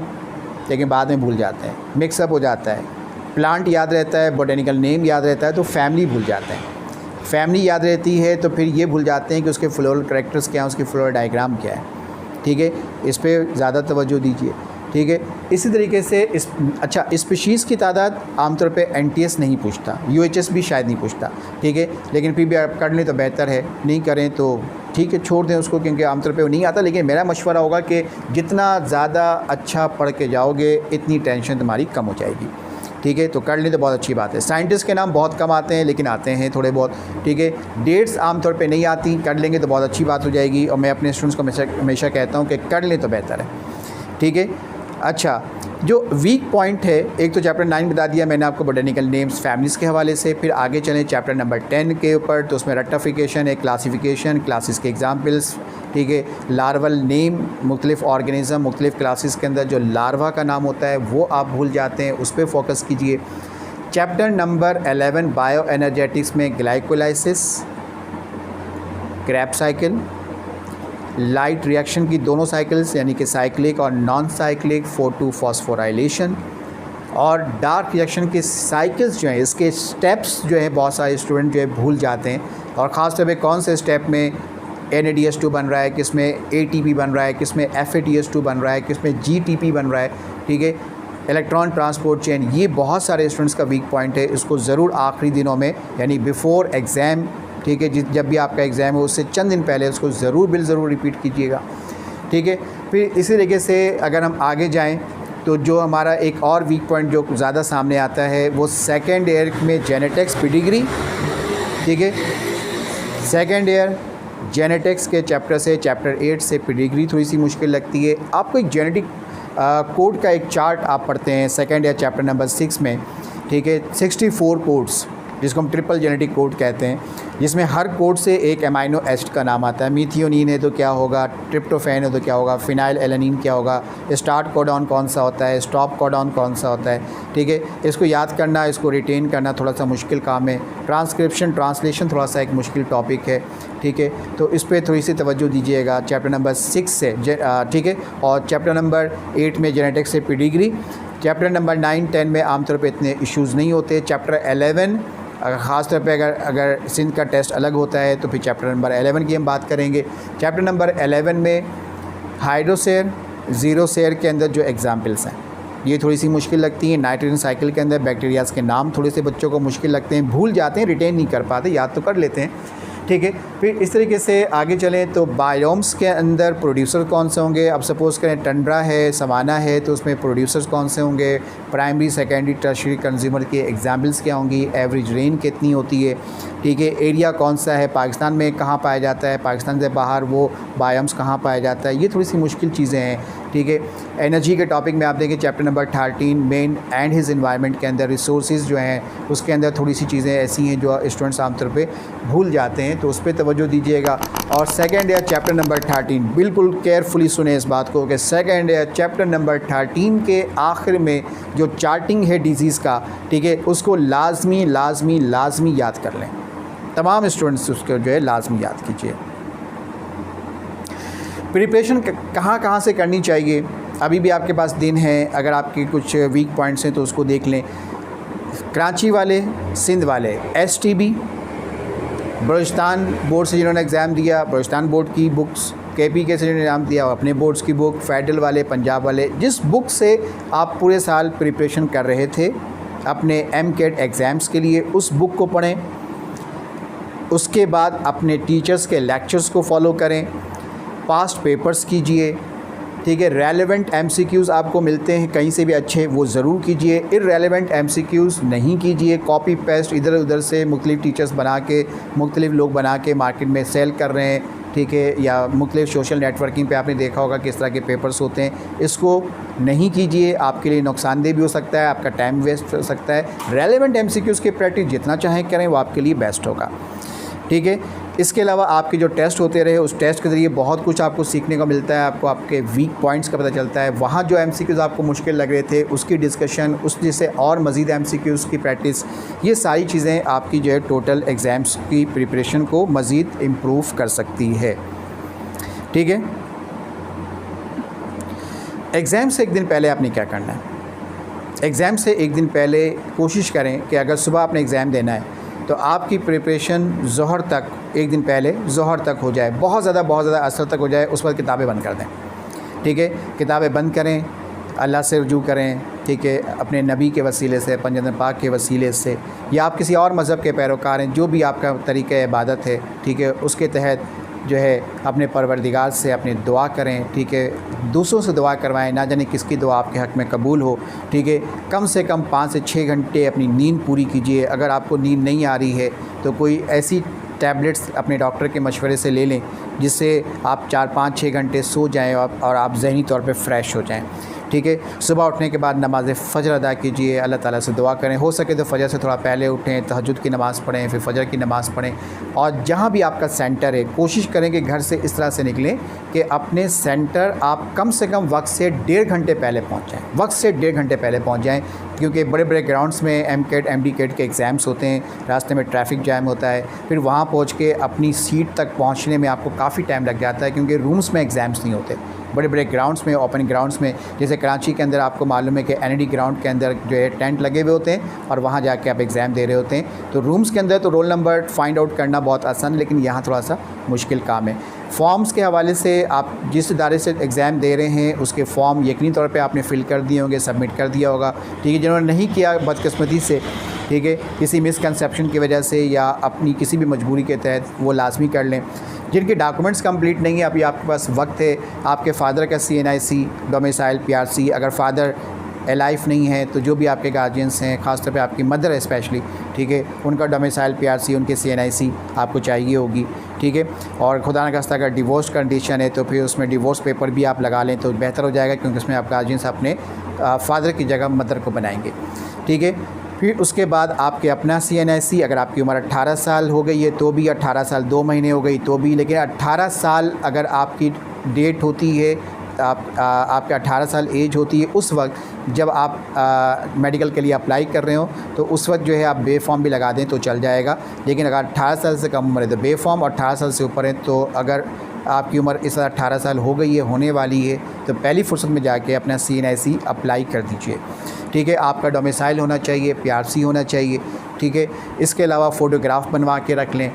लेकिन बाद में भूल जाते हैं, मिक्सअप हो जाता है। प्लांट याद रहता है, बोटेनिकल नेम याद रहता है, तो फैमिली भूल जाते हैं। फैमिली याद रहती है तो फिर ये भूल जाते हैं कि उसके फ्लोरल कैरेक्टर्स क्या हैं, उसकी फ्लोरल डायग्राम क्या है, ठीक है। इस पर ज़्यादा तवज्जो दीजिए, ठीक है। इसी तरीके से अच्छा, स्पीशीज़ की तादाद आमतौर पे NTS नहीं पूछता, UHS भी शायद नहीं पूछता, ठीक है। लेकिन फिर भी आप कर लें तो बेहतर है, नहीं करें तो ठीक है, छोड़ दें उसको, क्योंकि आमतौर पे वो नहीं आता। लेकिन मेरा मशवरा होगा कि जितना ज़्यादा अच्छा पढ़ के जाओगे इतनी टेंशन तुम्हारी कम हो जाएगी, ठीक है। तो कर लें तो बहुत अच्छी बात है। साइंटिस्ट के नाम बहुत कम आते हैं लेकिन आते हैं थोड़े बहुत, ठीक है। डेट्स आमतौर पे नहीं आती, कर लेंगे तो बहुत अच्छी बात हो जाएगी। और मैं अपने स्टूडेंट्स को हमेशा कहता हूँ कि कर लें तो बेहतर है, ठीक है। अच्छा, जो वीक पॉइंट है, एक तो चैप्टर 9 बता दिया मैंने आपको बोटेनिकल नेम्स फैमिलीज़ के हवाले से। फिर आगे चलें चैप्टर नंबर 10 के ऊपर, तो उसमें रेक्टिफिकेशन है, क्लासिफिकेशन, क्लासेस के एग्जाम्पल्स, ठीक है। लार्वल नेम, मुख्तलिफ ऑर्गेनिज़म, मुख्तलिफ क्लासेस के अंदर जो लार्वा का नाम होता है वो आप भूल जाते हैं, उस पर फोकस कीजिए। चैप्टर नंबर 11 बायो एनर्जेटिक्स में glycolysis, Krebs cycle, light reaction की दोनों साइकिल्स यानी कि साइक्लिक और नॉन साइक्लिक, फोटो फॉस्फोराइलेशन, और डार्क रिएक्शन के साइकिल्स जो हैं, इसके स्टेप्स जो है बहुत सारे स्टूडेंट जो है भूल जाते हैं। और ख़ास तौर पे कौन से स्टेप में NADH2 बन रहा है, किस में ATP बन रहा है, किस में FADH2 बन रहा है, किस में GTP बन रहा है, ठीक है। इलेक्ट्रॉन ट्रांसपोर्ट चेन, ये बहुत सारे स्टूडेंट्स का वीक पॉइंट है। इसको ज़रूर आखिरी दिनों में यानी बिफ़ोर एग्ज़ाम, ठीक है, जब भी आपका एग्ज़ाम हो उससे चंद दिन पहले उसको ज़रूर रिपीट कीजिएगा, ठीक है। फिर इसी तरीके से अगर हम आगे जाएं तो जो हमारा एक और वीक पॉइंट जो ज़्यादा सामने आता है वो सेकेंड ईयर में जेनेटिक्स पेडिग्री, ठीक है। सेकेंड ईयर जेनेटिक्स के चैप्टर से, चैप्टर 8 से पेडिग्री थोड़ी सी मुश्किल लगती है। आपको एक जेनेटिक कोड का एक चार्ट आप पढ़ते हैं सेकेंड ईयर चैप्टर नंबर 6 में, ठीक है। 64 कोड्स जिसको हम ट्रिपल जेनेटिक कोड कहते हैं, जिसमें हर कोड से एक अमाइनो एसिड का नाम आता है। मीथियोनिन है तो क्या होगा, ट्रिप्टोफैन है तो क्या होगा, फिनाइल एलानिन क्या होगा, स्टार्ट कोडॉन कौन सा होता है, स्टॉप कोडॉन कौन सा होता है, ठीक है। इसको याद करना, इसको रिटेन करना थोड़ा सा मुश्किल काम है। ट्रांसलेशन थोड़ा सा एक मुश्किल टॉपिक है, ठीक है। तो इस पर थोड़ी सी तवज्जो दीजिएगा चैप्टर नंबर 6 से, ठीक है। और चैप्टर नंबर 8 में जेनेटिक्स से पेडिग्री, चैप्टर नंबर 9, 10 में आमतौर पे इतने इश्यूज़ नहीं होते। चैप्टर 11 ख़ास तौर पे अगर सिंध का टेस्ट अलग होता है तो फिर चैप्टर नंबर 11 की हम बात करेंगे। चैप्टर नंबर 11 में हाइड्रोसेयर, ज़ीरो सेयर के अंदर जो एग्ज़ाम्पल्स हैं, ये थोड़ी सी मुश्किल लगती है। नाइट्रोजन साइकिल के अंदर बैक्टीरियाज़ के नाम थोड़े से बच्चों को मुश्किल लगते हैं, भूल जाते हैं, रिटेन नहीं कर पाते, याद तो कर लेते हैं, ठीक है। फिर इस तरीके से आगे चलें तो बायोम्स के अंदर प्रोड्यूसर कौन से होंगे। अब सपोज़ करें टंड्रा है, सवाना है, तो उसमें प्रोड्यूसर्स कौन से होंगे, प्राइमरी सेकेंडरी टर्शियरी कंज्यूमर के एग्जाम्पल्स क्या होंगी, एवरेज रेन कितनी होती है, ठीक है। एरिया कौन सा है, पाकिस्तान में कहाँ पाया जाता है, पाकिस्तान से बाहर वो बायोम्स कहाँ पाया जाता है, ये थोड़ी सी मुश्किल चीज़ें हैं, ठीक है। एनर्जी के टॉपिक में आप देखें chapter number 13 main and his environment के अंदर रिसोर्सेज जो हैं उसके अंदर थोड़ी सी चीज़ें ऐसी हैं जो स्टूडेंट्स आमतौर पे भूल जाते हैं, तो उस पर तवज्जो दीजिएगा। और सेकंड ईयर चैप्टर नंबर 13 बिल्कुल केयरफुली सुने इस बात को कि सेकंड ईयर चैप्टर नंबर 13 के आखिर में जो चार्टिंग है डिजीज़ का, ठीक है, उसको लाजमी लाजमी लाजमी याद कर लें। तमाम स्टूडेंट्स उसको जो है लाजमी याद कीजिए। प्रिपरेशन कहाँ कहाँ से करनी चाहिए, अभी भी आपके पास दिन है, अगर आपके कुछ वीक पॉइंट्स हैं तो उसको देख लें। कराची वाले, सिंध वाले, STB, बलूचिस्तान बोर्ड से जिन्होंने एग्ज़ाम दिया, बलूचिस्तान बोर्ड की बुक्स, KPK से जिन्होंने एग्ज़ाम दिया अपने बोर्ड्स की बुक, फेडरल वाले, पंजाब वाले, जिस बुक से आप पूरे साल प्रिपरेशन कर रहे थे अपने MCAT एग्ज़ाम्स के लिए, उस बुक को पढ़ें। उसके बाद अपने टीचर्स के लेक्चर्स को फॉलो करें, पास्ट पेपर्स कीजिए, ठीक है। रेलेवेंट MCQs आपको मिलते हैं कहीं से भी अच्छे, वो ज़रूर कीजिए। इररेलेवेंट MCQs नहीं कीजिए। कॉपी पेस्ट इधर उधर से मुख्तलिफ टीचर्स बना के, मुख्तलिफ लोग बना के मार्केट में सेल कर रहे हैं, ठीक है, या मुख्तलिफ सोशल नेटवर्किंग पे आपने देखा होगा किस तरह के पेपर्स होते हैं, इसको नहीं कीजिए। आपके लिए नुकसानदेह भी हो सकता है, आपका टाइम वेस्ट हो सकता है। रेलेवेंट MCQs की प्रैक्टिस जितना चाहें करें, वो आपके लिए बेस्ट होगा, ठीक है। इसके अलावा आपके जो टेस्ट होते रहे, उस टेस्ट के ज़रिए बहुत कुछ आपको सीखने को मिलता है, आपको आपके वीक पॉइंट्स का पता चलता है। वहाँ जो MCQs आपको मुश्किल लग रहे थे उसकी डिस्कशन, उस जैसे और मज़ीद MCQs की प्रैक्टिस, ये सारी चीज़ें आपकी जो है टोटल एग्ज़ाम्स की प्रिपरेशन को मज़ीद इम्प्रूव कर सकती है, ठीक है। एग्ज़ाम से एक दिन पहले आपने क्या करना है, एग्ज़ाम से एक दिन पहले कोशिश करें कि अगर सुबह आपने एग्ज़ाम देना है तो आपकी प्रिपरेशन ज़ोहर तक, एक दिन पहले ज़ोहर तक हो जाए, बहुत ज़्यादा असर तक हो जाए, उस वक्त किताबें बंद कर दें, ठीक है। किताबें बंद करें, अल्लाह से रुजू करें, ठीक है, अपने नबी के वसीले से, पंजतन पाक के वसीले से, या आप किसी और मज़हब के पैरोकार हैं, जो भी आपका तरीक़ा इबादत है, ठीक है, उसके तहत जो है अपने परवरदिगार से अपनी दुआ करें, ठीक है। दूसरों से दुआ करवाएं, ना जाने किसकी दुआ आपके हक़ में कबूल हो, ठीक है। कम से कम 5 से 6 घंटे अपनी नींद पूरी कीजिए। अगर आपको नींद नहीं आ रही है तो कोई ऐसी टैबलेट्स अपने डॉक्टर के मशवरे से ले लें जिससे आप 4-5-6 घंटे सो जाएँ और आप ज़हनी तौर पे फ़्रेश हो जाएँ, ठीक है। सुबह उठने के बाद नमाज़ फ़जर अदा कीजिए, अल्लाह ताला से दुआ करें, हो सके तो फ़जर से थोड़ा पहले उठें, तहज्जुद की नमाज़ पढ़ें, फिर फ़जर की नमाज़ पढ़ें। और जहाँ भी आपका सेंटर है, कोशिश करें कि घर से इस तरह से निकलें कि अपने सेंटर आप कम से कम वक्त से 1.5 घंटे पहले पहुँच जाएँ, वक्त से 1.5 घंटे पहले पहुँच जाएँ, क्योंकि बड़े बड़े ग्राउंड्स में MCAT MD-CAT के एग्ज़ाम्स होते हैं, रास्ते में ट्रैफिक जैम होता है, फिर वहाँ पहुँच के अपनी सीट तक पहुँचने में आपको काफ़ी टाइम लग जाता है, क्योंकि रूम्स में एग्ज़ाम्स नहीं होते। बड़े बड़े ग्राउंड्स में, ओपन ग्राउंड्स में, जैसे कराची के अंदर आपको मालूम है कि NAD ग्राउंड के अंदर जो है टेंट लगे हुए होते हैं और वहाँ जाके आप एग्ज़ाम दे रहे होते हैं। तो रूम्स के अंदर तो रोल नंबर फाइंड आउट करना बहुत आसान है, लेकिन यहाँ थोड़ा सा मुश्किल काम है। फॉर्म्स के हवाले से आप जिस इदारे से एग्ज़ाम दे रहे हैं उसके फॉर्म यकीनी तौर पे आपने फ़िल कर दिए होंगे, सबमिट कर दिया होगा, ठीक है। जिन्होंने नहीं किया बदकिस्मती से, ठीक है, किसी मिसकंसेप्शन की वजह से या अपनी किसी भी मजबूरी के तहत, वो लाजमी कर लें। जिनके डॉक्यूमेंट्स कंप्लीट नहीं है, अभी आपके पास वक्त है, आपके फ़ादर का CNIC, डोमिसाइल PRC, अगर फ़ादर लाइफ नहीं है तो जो भी आपके गार्जियंस हैं, ख़ासतौर पे आपकी मदर है स्पेशली, ठीक है, उनका डोमिसाइल PRC, उनके CNIC आपको चाहिए होगी, ठीक है। और खुदा न खास्ता अगर डिवोर्स कंडीशन है तो फिर उसमें डिवोर्स पेपर भी आप लगा लें तो बेहतर हो जाएगा, क्योंकि उसमें आप गार्जियंस अपने फ़ादर की जगह मदर को बनाएंगे, ठीक है। फिर उसके बाद आपके अपना CNIC, अगर आपकी उम्र 18 साल हो गई है तो भी, 18 साल 2 महीने हो गई तो भी, लेकिन 18 साल अगर आपकी डेट होती है, आपके 18 साल एज होती है उस वक्त जब आप मेडिकल के लिए अप्लाई कर रहे हो, तो उस वक्त जो है आप बे फॉर्म भी लगा दें तो चल जाएगा। लेकिन अगर 18 साल से कम उम्र है तो बे फॉर्म, और 18 साल से ऊपर है तो अगर आपकी उम्र इस 18 साल हो गई है, होने वाली है, तो पहली फुर्सत में जाके अपना CNIC अप्लाई कर दीजिए, ठीक है। आपका डोमिसाइल होना चाहिए, PRC होना चाहिए, ठीक है। इसके अलावा फ़ोटोग्राफ बनवा के रख लें।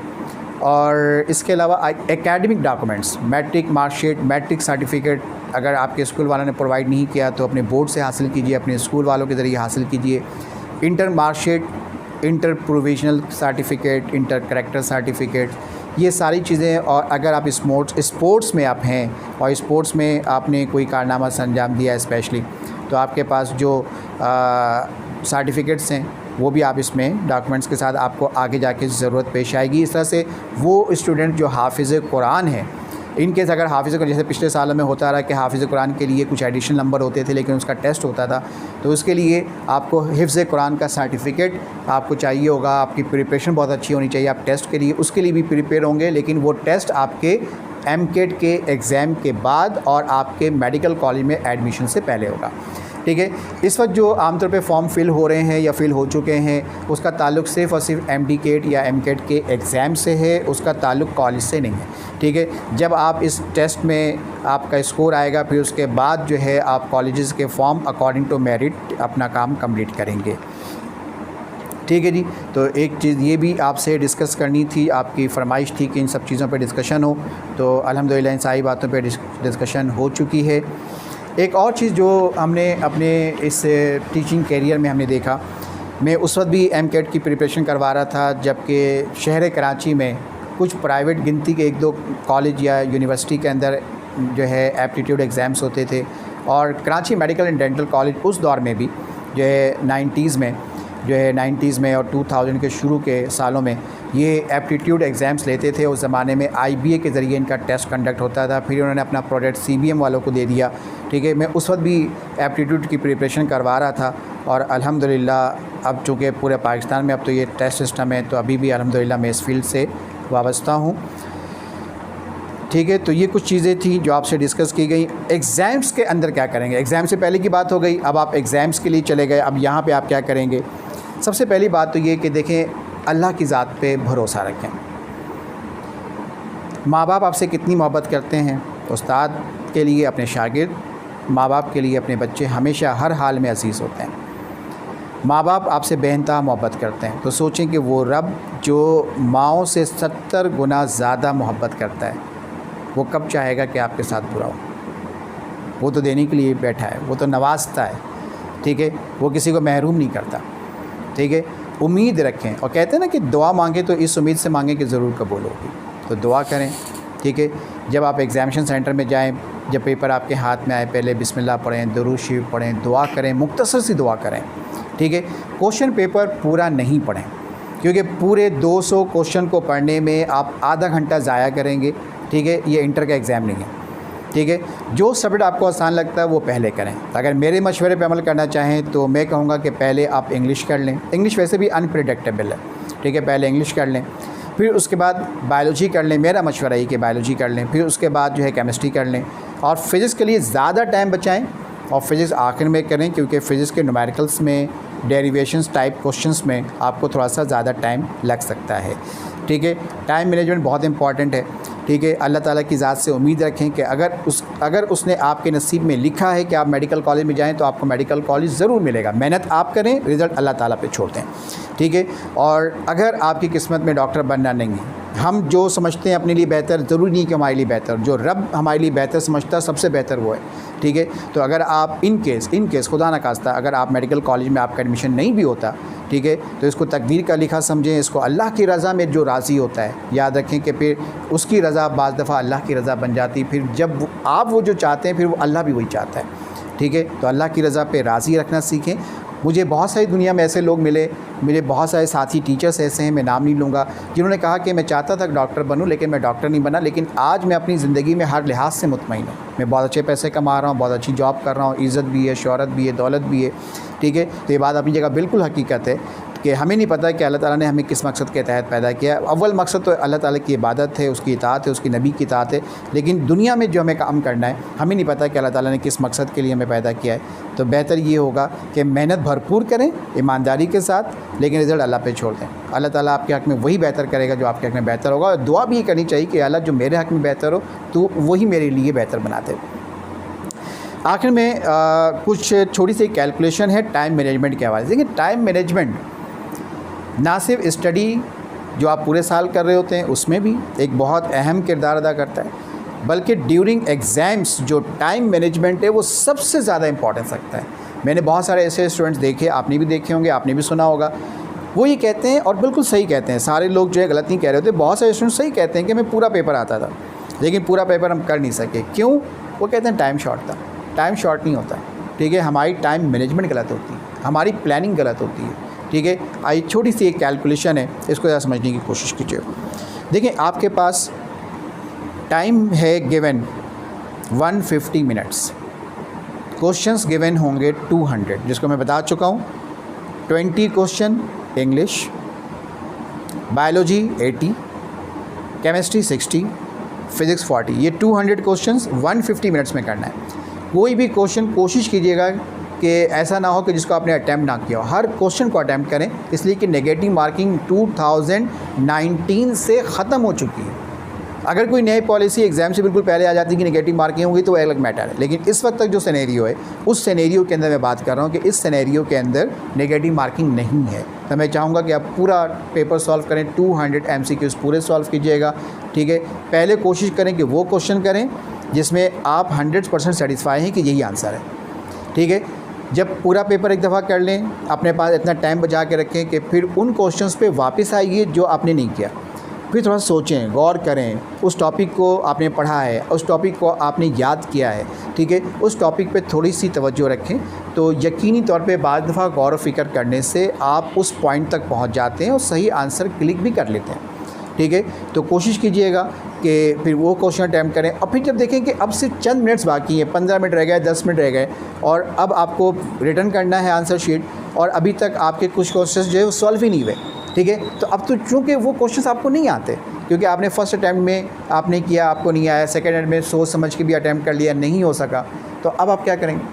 और इसके अलावा academic documents, matric marksheet, matric certificate अगर आपके स्कूल वालों ने प्रोवाइड नहीं किया तो अपने बोर्ड से हासिल कीजिए, अपने स्कूल वालों के ज़रिए हासिल कीजिए। Inter marksheet, inter provisional certificate, inter character certificate, ये सारी चीज़ें। और अगर आप स्पोर्ट्स में आप हैं और स्पोर्ट्स में आपने कोई कारनामा अंजाम दिया स्पेशली, तो आपके पास जो सर्टिफिकेट्स हैं वो भी आप इसमें डॉक्यूमेंट्स के साथ आपको आगे जाके ज़रूरत पेश आएगी। इस तरह से वो स्टूडेंट जो हाफिज़ कुरान है, इन केस अगर हाफिज़ कुरान, जैसे पिछले सालों में होता रहा कि हाफिज़ कुरान के लिए कुछ एडिशनल नंबर होते थे लेकिन उसका टेस्ट होता था, तो उसके लिए आपको हिफ्ज़ कुरान का सर्टिफिकेट आपको चाहिए होगा। आपकी प्रिपरेशन बहुत अच्छी होनी चाहिए, आप टेस्ट के लिए उसके लिए भी प्रिपेयर होंगे, लेकिन वो टेस्ट आपके एमकेट के एग्ज़ाम के बाद और आपके मेडिकल कॉलेज में एडमिशन से पहले होगा। ठीक है। इस वक्त जो आमतौर पे फॉर्म फिल हो रहे हैं या फिल हो चुके हैं, उसका ताल्लुक़ सिर्फ़ और सिर्फ एमडीकेट या एमकेट के एग्ज़ाम से है, उसका ताल्लुक़ कॉलेज से नहीं है। ठीक है। जब आप इस टेस्ट में आपका स्कोर आएगा, फिर उसके बाद जो है आप कॉलेजेस के फॉर्म अकॉर्डिंग टू मेरिट अपना काम कंप्लीट करेंगे। ठीक है जी। तो एक चीज़ ये भी आपसे डिस्कस करनी थी, आपकी फरमाइश थी कि इन सब चीज़ों पे डिस्कशन हो, तो अल्हम्दुलिल्लाह इन सारी बातों पे डिस्कशन हो चुकी है। एक और चीज़ जो हमने अपने इस टीचिंग कैरियर में हमने देखा, मैं उस वक्त भी एमकेट की प्रिपरेशन करवा रहा था जबकि शहर कराची में कुछ प्राइवेट गिनती के 1-2 कॉलेज या यूनिवर्सिटी के अंदर जो है एप्टीट्यूड एग्ज़ाम्स होते थे। और Karachi medical and dental college उस दौर में भी जो है 90s में और 2000 के शुरू के सालों में ये एप्टीट्यूड एग्ज़ाम्स लेते थे। उस ज़माने में IBA के ज़रिए इनका टेस्ट कंडक्ट होता था, फिर उन्होंने अपना प्रोजेक्ट CBM वालों को दे दिया। ठीक है। मैं उस वक्त भी एप्टीट्यूड की प्रिपरेशन करवा रहा था और अल्हम्दुलिल्लाह अब चूँकि पूरे पाकिस्तान में अब तो ये टेस्ट सिस्टम है, तो अभी भी अल्हम्दुलिल्लाह मैं इस फील्ड से वाबस्ता हूँ। ठीक है। तो ये कुछ चीज़ें थी जो आपसे डिस्कस की गई। एग्ज़ाम्स के अंदर क्या करेंगे, एग्ज़ाम से पहले की बात हो गई, अब आप एग्ज़ाम्स के लिए चले गए, अब यहाँ पे आप क्या करेंगे। सबसे पहली बात तो ये कि देखें, अल्लाह की ज़ात पे भरोसा रखें। माँ बाप आपसे कितनी मोहब्बत करते हैं, उस्ताद के लिए अपने शागिर्द, माँ बाप के लिए अपने बच्चे हमेशा हर हाल में अज़ीज़ होते हैं। माँ बाप आपसे बेइंतहा मोहब्बत करते हैं, तो सोचें कि वो रब जो माँओं से 70 गुना ज़्यादा मोहब्बत करता है, वो कब चाहेगा कि आपके साथ बुरा हो। वो तो देने के लिए बैठा है, वो तो नवाजता है। ठीक है। वो किसी को महरूम नहीं करता। ठीक है। उम्मीद रखें, और कहते हैं ना कि दुआ मांगे तो इस उम्मीद से मांगे कि ज़रूर कबूल होगी, तो दुआ करें। ठीक है। जब आप एग्ज़ामिनेशन सेंटर में जाएं, जब पेपर आपके हाथ में आए, पहले बिस्मिल्लाह पढ़ें, दुरूद शरीफ पढ़ें, दुआ करें, मुख्तसर सी दुआ करें। ठीक है। क्वेश्चन पेपर पूरा नहीं पढ़ें, क्योंकि पूरे 200 क्वेश्चन को पढ़ने में आप आधा घंटा ज़ाया करेंगे। ठीक है। ये इंटर का एग्ज़ाम नहीं है। ठीक है। जो सब्जेक्ट आपको आसान लगता है वो पहले करें। अगर मेरे मशवरे पे अमल करना चाहें तो मैं कहूँगा कि पहले आप इंग्लिश कर लें। इंग्लिश वैसे भी अनप्रेडिक्टेबल है। ठीक है। पहले इंग्लिश कर लें, फिर उसके बाद बायोलॉजी कर लें। मेरा मशवरा है कि बायोलॉजी कर लें, फिर उसके बाद जो है केमिस्ट्री कर लें, और फ़िज़िक्स के लिए ज़्यादा टाइम बचाएँ और फ़िज़िक्स आखिर में करें, क्योंकि फ़िज़िक्स के न्यूमेरिकल्स में, डेरिवेशंस टाइप क्वेश्चन्स में आपको थोड़ा सा ज़्यादा टाइम लग सकता है। ठीक है। टाइम मैनेजमेंट बहुत इंपॉर्टेंट है। ठीक है। अल्लाह ताला की ज़ात से उम्मीद रखें कि अगर उसने आपके नसीब में लिखा है कि आप मेडिकल कॉलेज में जाएं, तो आपको मेडिकल कॉलेज ज़रूर मिलेगा। मेहनत आप करें, रिज़ल्ट अल्लाह ताला पे छोड़ दें। ठीक है। और अगर आपकी किस्मत में डॉक्टर बनना नहीं है, हम जो समझते हैं अपने लिए बेहतर, ज़रूरी नहीं कि हमारे लिए बेहतर, जो रब हमारे लिए बेहतर समझता है सबसे बेहतर वो है। ठीक है। तो अगर आप इन केस खुदा न खास्ता अगर आप मेडिकल कॉलेज में आपका एडमिशन नहीं भी होता, ठीक है, तो इसको तकदीर का लिखा समझें, इसको अल्लाह की रज़ा में जो राज़ी होता है, याद रखें कि फिर उसकी रज़ा बाज़ दफ़ा अल्लाह की रज़ा बन जाती। फिर जब आप वो जो चाहते हैं, फिर वो अल्लाह भी वही चाहता है। ठीक है। तो अल्लाह की रज़ा पे राज़ी रखना सीखें। मुझे बहुत सारी दुनिया में ऐसे लोग मिले, मेरे बहुत सारे साथी टीचर्स ऐसे हैं, मैं नाम नहीं लूँगा, जिन्होंने कहा कि मैं चाहता था डॉक्टर बनूँ लेकिन मैं डॉक्टर नहीं बना, लेकिन आज मैं अपनी ज़िंदगी में हर लिहाज से मुतमईन हूँ। मैं बहुत अच्छे पैसे कमा रहा हूँ, बहुत अच्छी जॉब कर रहा हूँ, इज़्ज़त भी है, शोहरत भी है, दौलत भी है। ठीक है। तो ये बात अपनी जगह बिल्कुल हकीकत है कि हमें नहीं पता कि अल्लाह ताला ने हमें किस मकसद के तहत पैदा किया। अव्वल मकसद तो अल्लाह ताला की इबादत है, उसकी इताअत है, उसकी नबी की इताअत है। लेकिन दुनिया में जो हमें काम करना है, हमें नहीं पता कि अल्लाह ताला ने किस मकसद के लिए हमें पैदा किया है। तो बेहतर ये होगा कि मेहनत भरपूर करें ईमानदारी के साथ, लेकिन रिज़ल्ट अल्लाह पे छोड़ दें। अल्लाह ताला आपके हक़ में वही बेहतर करेगा जो आपके हक़ में बेहतर होगा। और दुआ भी ये करनी चाहिए कि अल्लाह जो मेरे हक़ में बेहतर हो तो वही मेरे लिए बेहतर बना दे। आखिर में कुछ छोटी सी कैलकुलेशन है टाइम मैनेजमेंट के हवाले से। देखिए, टाइम मैनेजमेंट ना सिर्फ स्टडी जो आप पूरे साल कर रहे होते हैं उसमें भी एक बहुत अहम किरदार अदा करता है, बल्कि ड्यूरिंग एग्ज़ाम्स जो टाइम मैनेजमेंट है वो सबसे ज़्यादा इंपॉर्टेंस रखता है। मैंने बहुत सारे ऐसे स्टूडेंट्स देखे, आपने भी देखे होंगे, आपने भी सुना होगा, वो ये कहते हैं और बिल्कुल सही कहते हैं, सारे लोग जो है गलत नहीं कह रहे होते, बहुत सारे स्टूडेंट्स सही कहते हैं कि मैं पूरा पेपर आता था लेकिन पूरा पेपर हम कर नहीं सके। क्यों? वो कहते हैं टाइम शॉर्ट था। टाइम शॉर्ट नहीं होता, ठीक है, हमारी टाइम मैनेजमेंट गलत होती है, हमारी प्लानिंग गलत होती है, ठीक है। आई छोटी सी एक कैलकुलेशन है, इसको ज़रा समझने की कोशिश कीजिए। देखिए आपके पास टाइम है गिवन 150 मिनट्स, क्वेश्चंस गिवन होंगे 200, जिसको मैं बता चुका हूँ। 20 question English, biology 80, chemistry 60, physics 40, ये 200 क्वेश्चंस 150 मिनट्स में करना है। कोई भी क्वेश्चन कोशिश कीजिएगा कि ऐसा ना हो कि जिसको आपने अटैम्प्ट ना किया हो, हर क्वेश्चन को अटैम्प्ट करें, इसलिए कि नेगेटिव मार्किंग 2019 से ख़त्म हो चुकी है। अगर कोई नई पॉलिसी एग्ज़ाम से बिल्कुल पहले आ जाती कि नेगेटिव मार्किंग होगी तो वो अलग मैटर है, लेकिन इस वक्त तक जो सिनेरियो है उस सिनेरियो के अंदर मैं बात कर रहा हूँ कि इस सिनेरियो के अंदर नेगेटिव मार्किंग नहीं है। तो मैं चाहूँगा कि आप पूरा पेपर सॉल्व करें, 200 MCQs पूरे सॉल्व कीजिएगा, ठीक है। पहले कोशिश करें कि वो क्वेश्चन करें जिसमें आप 100% सेटिस्फाई हैं कि यही आंसर है, ठीक है। जब पूरा पेपर एक दफ़ा कर लें, अपने पास इतना टाइम बचा के रखें कि फिर उन क्वेश्चंस पे वापस आइए जो आपने नहीं किया, फिर थोड़ा सोचें, गौर करें, उस टॉपिक को आपने पढ़ा है, उस टॉपिक को आपने याद किया है, ठीक है, उस टॉपिक पे थोड़ी सी तवज्जो रखें, तो यकीनी तौर पे बाद दफ़ा गौर व फिक्र करने से आप उस पॉइंट तक पहुंच जाते हैं और सही आंसर क्लिक भी कर लेते हैं, ठीक है। तो कोशिश कीजिएगा कि फिर वो क्वेश्चन अटैम्प्ट करें और फिर जब देखें कि अब सिर्फ चंद मिनट्स बाकी हैं, 15 मिनट रह गए, 10 मिनट रह गए और अब आपको रिटर्न करना है आंसर शीट और अभी तक आपके कुछ क्वेश्चन जो है वो सॉल्व ही नहीं हुए, ठीक है। तो अब तो चूँकि वो क्वेश्चंस आपको नहीं आते क्योंकि आपने फर्स्ट अटैम्प्ट में आपने किया, आपको नहीं आया, सेकंड अटैम्प्ट में सोच समझ के भी अटैम्प्ट कर लिया, नहीं हो सका, तो अब आप क्या करेंगे?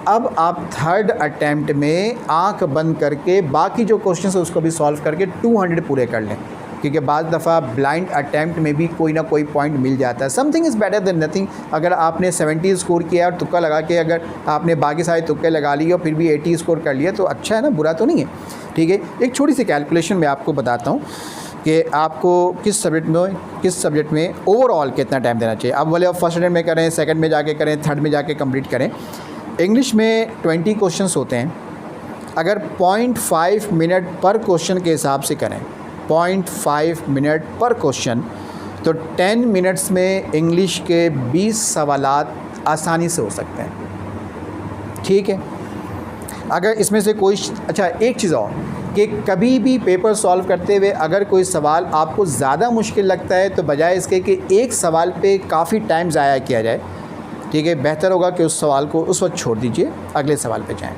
अब आप थर्ड अटैम्प्ट में आंख बंद करके बाकी जो क्वेश्चंस है उसको भी सॉल्व करके 200 पूरे कर लें, क्योंकि बाद दफ़ा ब्लाइंड अटैम्प्ट में भी कोई ना कोई पॉइंट मिल जाता है। Something is better than nothing. अगर आपने 70 स्कोर किया और तुक्का लगा के अगर आपने बाकी सारे तुक्के लगा लिए और फिर भी 80 स्कोर कर लिया तो अच्छा है ना, बुरा तो नहीं है, ठीक है। एक छोटी सी कैलकुलेशन मैं आपको बताता हूँ कि आपको किस सब्जेक्ट में ओवरऑल कितना टाइम देना चाहिए। अब भले आप फर्स्ट अटेम्प्ट में करें, सेकंड में जाके करें, थर्ड में जाके कंप्लीट करें। इंग्लिश में 20 क्वेश्चंस होते हैं, अगर 0.5 मिनट पर क्वेश्चन के हिसाब से करें, 0.5 मिनट पर क्वेश्चन, तो 10 मिनट्स में इंग्लिश के 20 सवालात आसानी से हो सकते हैं, ठीक है। अगर इसमें से कोई अच्छा एक चीज़ और कि कभी भी पेपर सॉल्व करते हुए अगर कोई सवाल आपको ज़्यादा मुश्किल लगता है तो बजाय इसके कि एक सवाल पे काफ़ी टाइम ज़ाया किया जाए, ठीक है, बेहतर होगा कि उस सवाल को उस वक्त छोड़ दीजिए, अगले सवाल पे जाएं,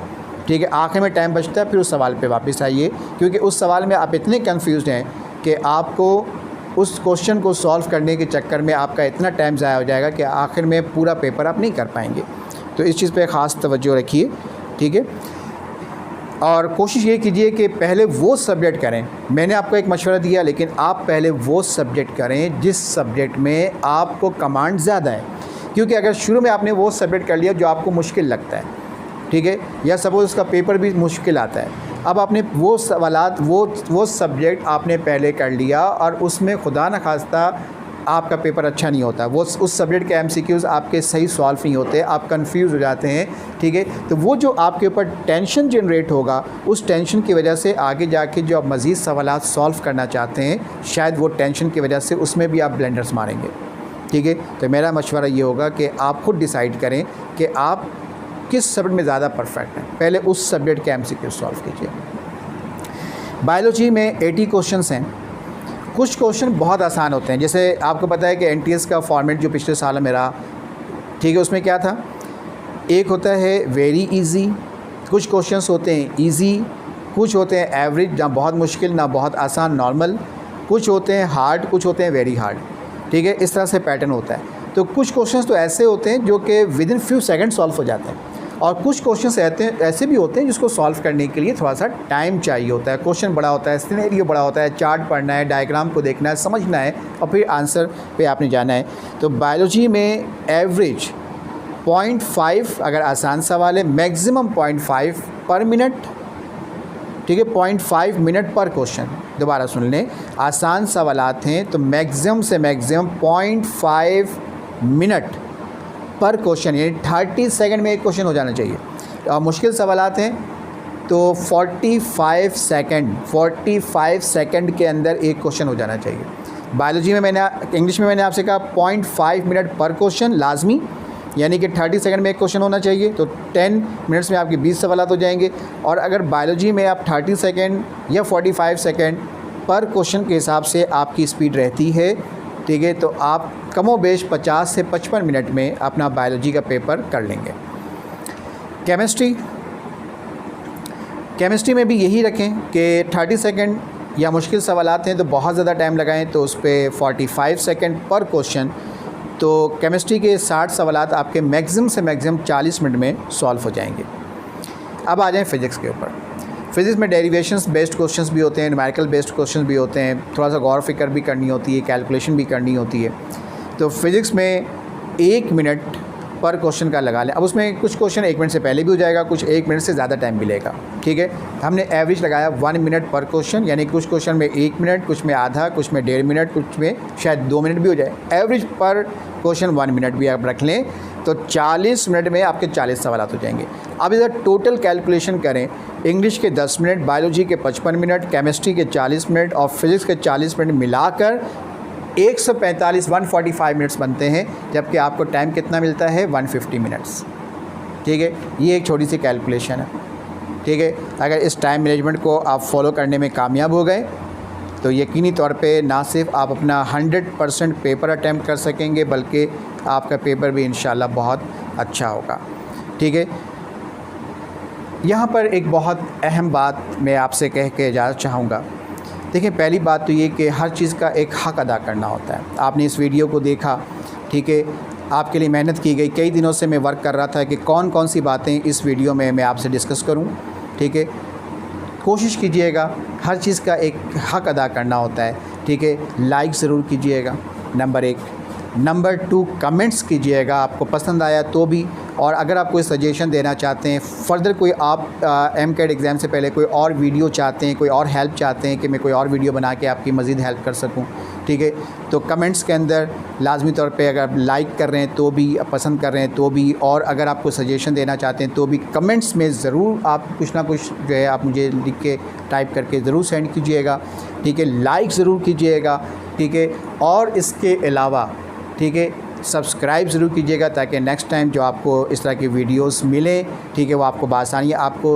ठीक है। आखिर में टाइम बचता है फिर उस सवाल पे वापस आइए, क्योंकि उस सवाल में आप इतने कंफ्यूज हैं कि आपको उस क्वेश्चन को सॉल्व करने के चक्कर में आपका इतना टाइम ज़ाया हो जाएगा कि आखिर में पूरा पेपर आप नहीं कर पाएंगे। तो इस चीज़ पे ख़ास तवज्जो रखिए, ठीक है। और कोशिश ये कीजिए कि पहले वो सब्जेक्ट करें, मैंने आपको एक मशवरा दिया, लेकिन आप पहले वो सब्जेक्ट करें जिस सब्जेक्ट में आपको कमांड ज़्यादा है, क्योंकि अगर शुरू में आपने वो सब्जेक्ट कर लिया जो आपको मुश्किल लगता है, ठीक है, या सपोज़ उसका पेपर भी मुश्किल आता है, अब आपने वो सवालात वो सब्जेक्ट आपने पहले कर लिया और उसमें खुदा न खास्ता आपका पेपर अच्छा नहीं होता, वो उस सब्जेक्ट के MCQs आपके सही सॉल्व नहीं होते, आप कंफ्यूज हो जाते हैं, ठीक है। तो वो जो आपके ऊपर टेंशन जनरेट होगा, उस टेंशन की वजह से आगे जाके जो आप मज़ीद सवालात सॉल्व करना चाहते हैं, शायद वो टेंशन की वजह से उसमें भी आप ब्लेंडर्स मारेंगे, ठीक है। तो मेरा मशवरा ये होगा कि आप खुद डिसाइड करें कि आप किस सब्जेक्ट में ज़्यादा परफेक्ट हैं, पहले उस सब्जेक्ट के MCQ सॉल्व कीजिए। बायोलॉजी में 80 क्वेश्चंस हैं, कुछ क्वेश्चन बहुत आसान होते हैं, जैसे आपको पता है कि NTS का फॉर्मेट जो पिछले साल में रहा, ठीक है, उसमें क्या था, एक होता है वेरी इजी, कुछ क्वेश्चंस होते हैं इजी, कुछ होते हैं एवरेज, ना बहुत मुश्किल ना बहुत आसान, नॉर्मल, कुछ होते हैं हार्ड, कुछ होते हैं वेरी हार्ड, ठीक है, इस तरह से पैटर्न होता है। तो कुछ क्वेश्चंस तो ऐसे होते हैं जो कि with in few second solve हो जाते हैं, और कुछ क्वेश्चंस ऐसे भी होते हैं जिसको सॉल्व करने के लिए थोड़ा सा टाइम चाहिए होता है, क्वेश्चन बड़ा होता है, सिनेरियो बड़ा होता है, चार्ट पढ़ना है, डायग्राम को देखना है, समझना है और फिर आंसर पे आपने जाना है। तो बायोलॉजी में एवरेज 0.5 अगर आसान सवाल है, मैक्सिमम 0.5 पर मिनट, ठीक है, 0.5 मिनट पर क्वेश्चन, दोबारा सुन लें, आसान सवालात हैं तो मैक्सिमम से मैक्सिमम 0.5 मिनट पर क्वेश्चन, यानी 30 सेकंड में एक क्वेश्चन हो जाना चाहिए। और मुश्किल सवालात हैं तो 45 सेकंड के अंदर एक क्वेश्चन हो जाना चाहिए। बायोलॉजी में इंग्लिश में मैंने आपसे कहा 0.5 मिनट पर क्वेश्चन लाजमी, यानी कि 30 सेकंड में एक क्वेश्चन होना चाहिए, तो 10 मिनट्स में आपके 20 सवालात हो जाएंगे। और अगर बायोलॉजी में आप 30 सेकंड या 45 सेकंड पर क्वेश्चन के हिसाब से आपकी स्पीड रहती है, ठीक है, तो आप कमोबेश 50 से 55 मिनट में अपना बायोलॉजी का पेपर कर लेंगे। केमिस्ट्री में भी यही रखें कि 30 सेकंड या मुश्किल सवालात हैं तो बहुत ज़्यादा टाइम लगाएं, तो उस पर 45 सेकंड पर क्वेश्चन। तो केमिस्ट्री के 60 सवालात आपके मैक्सिमम से मैक्सिमम 40 मिनट में सॉल्व हो जाएंगे। अब आ जाएं फ़िज़िक्स के ऊपर। फ़िज़िक्स में डेरिवेशंस बेस्ड क्वेश्चंस भी होते हैं, न्यूमेरिकल बेस्ड क्वेश्चंस भी होते हैं, थोड़ा सा गौर फिक्र भी करनी होती है, कैलकुलेशन भी करनी होती है। तो फ़िज़िक्स में 1 मिनट पर क्वेश्चन का लगा लें। अब उसमें कुछ क्वेश्चन 1 मिनट से पहले भी हो जाएगा, कुछ 1 मिनट से ज़्यादा टाइम भी लेगा, ठीक है। हमने एवरेज लगाया 1 मिनट पर क्वेश्चन, यानी कुछ क्वेश्चन में 1 मिनट, कुछ में आधा, कुछ में 1.5 मिनट, कुछ में शायद 2 मिनट भी हो जाए। एवरेज पर क्वेश्चन 1 मिनट भी आप रख लें तो 40 मिनट में आपके 40 सवालात हो जाएंगे। अब इधर टोटल कैलकुलेशन करें, इंग्लिश के 10 मिनट, बायोलॉजी के 55 मिनट, केमिस्ट्री के 40 मिनट और फिज़िक्स के 40 मिनट मिलाकर 145 मिनट्स बनते हैं, जबकि आपको टाइम कितना मिलता है 150 मिनट्स, ठीक है। ये एक छोटी सी कैलकुलेशन है, ठीक है। अगर इस टाइम मैनेजमेंट को आप फॉलो करने में कामयाब हो गए तो यकीनी तौर पे ना सिर्फ आप अपना 100% पेपर अटैम्प्ट कर सकेंगे, बल्कि आपका पेपर भी इंशाल्लाह बहुत अच्छा होगा, ठीक है। यहाँ पर एक बहुत अहम बात मैं आपसे कह के इजाज़त चाहूँगा। देखिए, पहली बात तो ये कि हर चीज़ का एक हक़ अदा करना होता है। आपने इस वीडियो को देखा, ठीक है, आपके लिए मेहनत की गई, कई दिनों से मैं वर्क कर रहा था कि कौन कौन सी बातें इस वीडियो में मैं आपसे डिस्कस करूं, ठीक है। कोशिश कीजिएगा, हर चीज़ का एक हक़ अदा करना होता है, ठीक है। लाइक ज़रूर कीजिएगा, नंबर 1। नंबर 2, कमेंट्स कीजिएगा, आपको पसंद आया तो भी। और अगर आप कोई सजेशन देना चाहते हैं, फ़र्दर कोई आप MCAT एग्ज़ाम से पहले कोई और वीडियो चाहते हैं, कोई और हेल्प चाहते हैं कि मैं कोई और वीडियो बना के आपकी मज़ीद हेल्प कर सकूं, ठीक है, तो कमेंट्स के अंदर लाजमी तौर पे अगर आप लाइक कर रहे हैं तो भी, पसंद कर रहे हैं तो भी, और अगर आप कोई सजेशन देना चाहते हैं तो भी कमेंट्स में ज़रूर आप कुछ ना कुछ जो है आप मुझे लिख के टाइप करके ज़रूर सेंड कीजिएगा, ठीक है। लाइक ज़रूर कीजिएगा, ठीक है। और इसके अलावा, ठीक है, सब्सक्राइब ज़रूर कीजिएगा ताकि नेक्स्ट टाइम जो आपको इस तरह की वीडियोस मिलें, ठीक है, वो आपको बआसानी आपको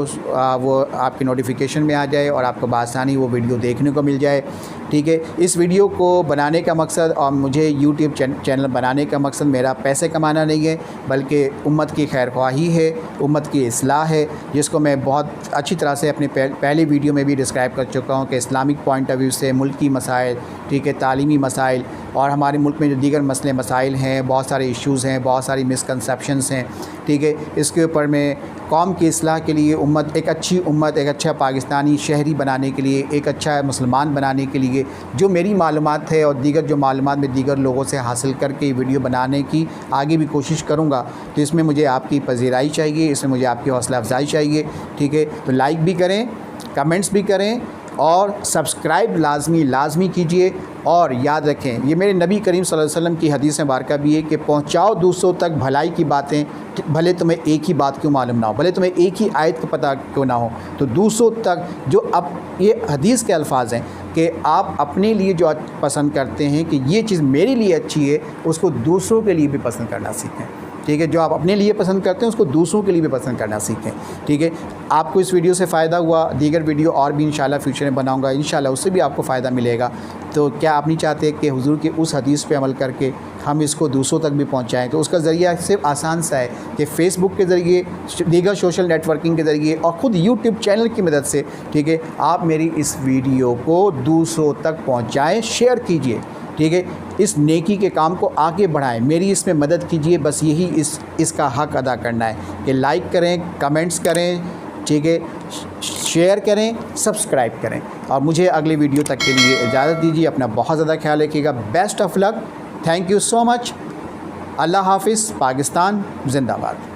वो आपकी नोटिफिकेशन में आ जाए और आपको बआसानी वो वीडियो देखने को मिल जाए, ठीक है। इस वीडियो को बनाने का मकसद और मुझे यूट्यूब चैनल बनाने का मकसद मेरा पैसे कमाना नहीं है, बल्कि उम्मत की खैरख्वाही है, उम्मत की इस्लाह है, जिसको मैं बहुत अच्छी तरह से अपने पहले वीडियो में भी डिस्क्राइब कर चुका हूँ कि इस्लामिक पॉइंट ऑफ व्यू से मुल्की मसाइल, ठीक है, तालीमी मसाइल और हमारे मुल्क में जो दीगर मसले मसाइल हैं, बहुत सारे इश्यूज़ हैं, बहुत सारी मिसकंसेप्शंस हैं, ठीक है, इसके ऊपर मैं कौम की इस्लाह के लिए, एक अच्छी उम्मत, एक अच्छा पाकिस्तानी शहरी बनाने के लिए, एक अच्छा मुसलमान बनाने के लिए जो मेरी मालूमात है और दीगर जो मालूमात मैं दीगर लोगों से हासिल करके वीडियो बनाने की आगे भी कोशिश करूँगा। तो इसमें मुझे आपकी पज़ीराई चाहिए, इसमें मुझे आपकी हौसला अफजाई चाहिए, ठीक है। तो लाइक भी करें, कमेंट्स भी करें और सब्सक्राइब लाजमी कीजिए। और याद रखें, ये मेरे नबी करीम सल्लल्लाहु अलैहि वसल्लम की हदीस मुबारका भी है कि पहुँचाओ दूसरों तक भलाई की बातें, भले तुम्हें एक ही बात क्यों मालूम ना हो, भले तुम्हें एक ही आयत का पता क्यों ना हो, तो दूसरों तक जो अब ये हदीस के अल्फाज हैं कि आप अपने लिए जो पसंद करते हैं कि ये चीज़ मेरे लिए अच्छी है, उसको दूसरों के लिए भी पसंद करना सीखें, ठीक है। जो आप अपने लिए पसंद करते हैं उसको दूसरों के लिए भी पसंद करना सीखें, ठीक है। आपको इस वीडियो से फ़ायदा हुआ, दीगर वीडियो और भी इंशाल्लाह फ्यूचर में बनाऊंगा, इंशाल्लाह उससे भी आपको फ़ायदा मिलेगा। तो क्या आप नहीं चाहते कि हुजूर की उस हदीस पे अमल करके हम इसको दूसरों तक भी पहुंचाएं? तो उसका ज़रिया सिर्फ आसान सा है कि फ़ेसबुक के ज़रिए, दीगर सोशल नेटवर्किंग के ज़रिए और ख़ुद यूट्यूब चैनल की मदद से, ठीक है, आप मेरी इस वीडियो को दूसरों तक पहुँचाएँ, शेयर कीजिए, ठीक है। इस नेकी के काम को आगे बढ़ाएं, मेरी इसमें मदद कीजिए, बस यही इसका हक़ अदा करना है कि लाइक करें, कमेंट्स करें, ठीक है, शेयर करें, सब्सक्राइब करें। और मुझे अगले वीडियो तक के लिए इजाज़त दीजिए। अपना बहुत ज़्यादा ख्याल रखिएगा। Best of luck. Thank you so much. अल्लाह हाफ़िज़। पाकिस्तान ज़िंदाबाद।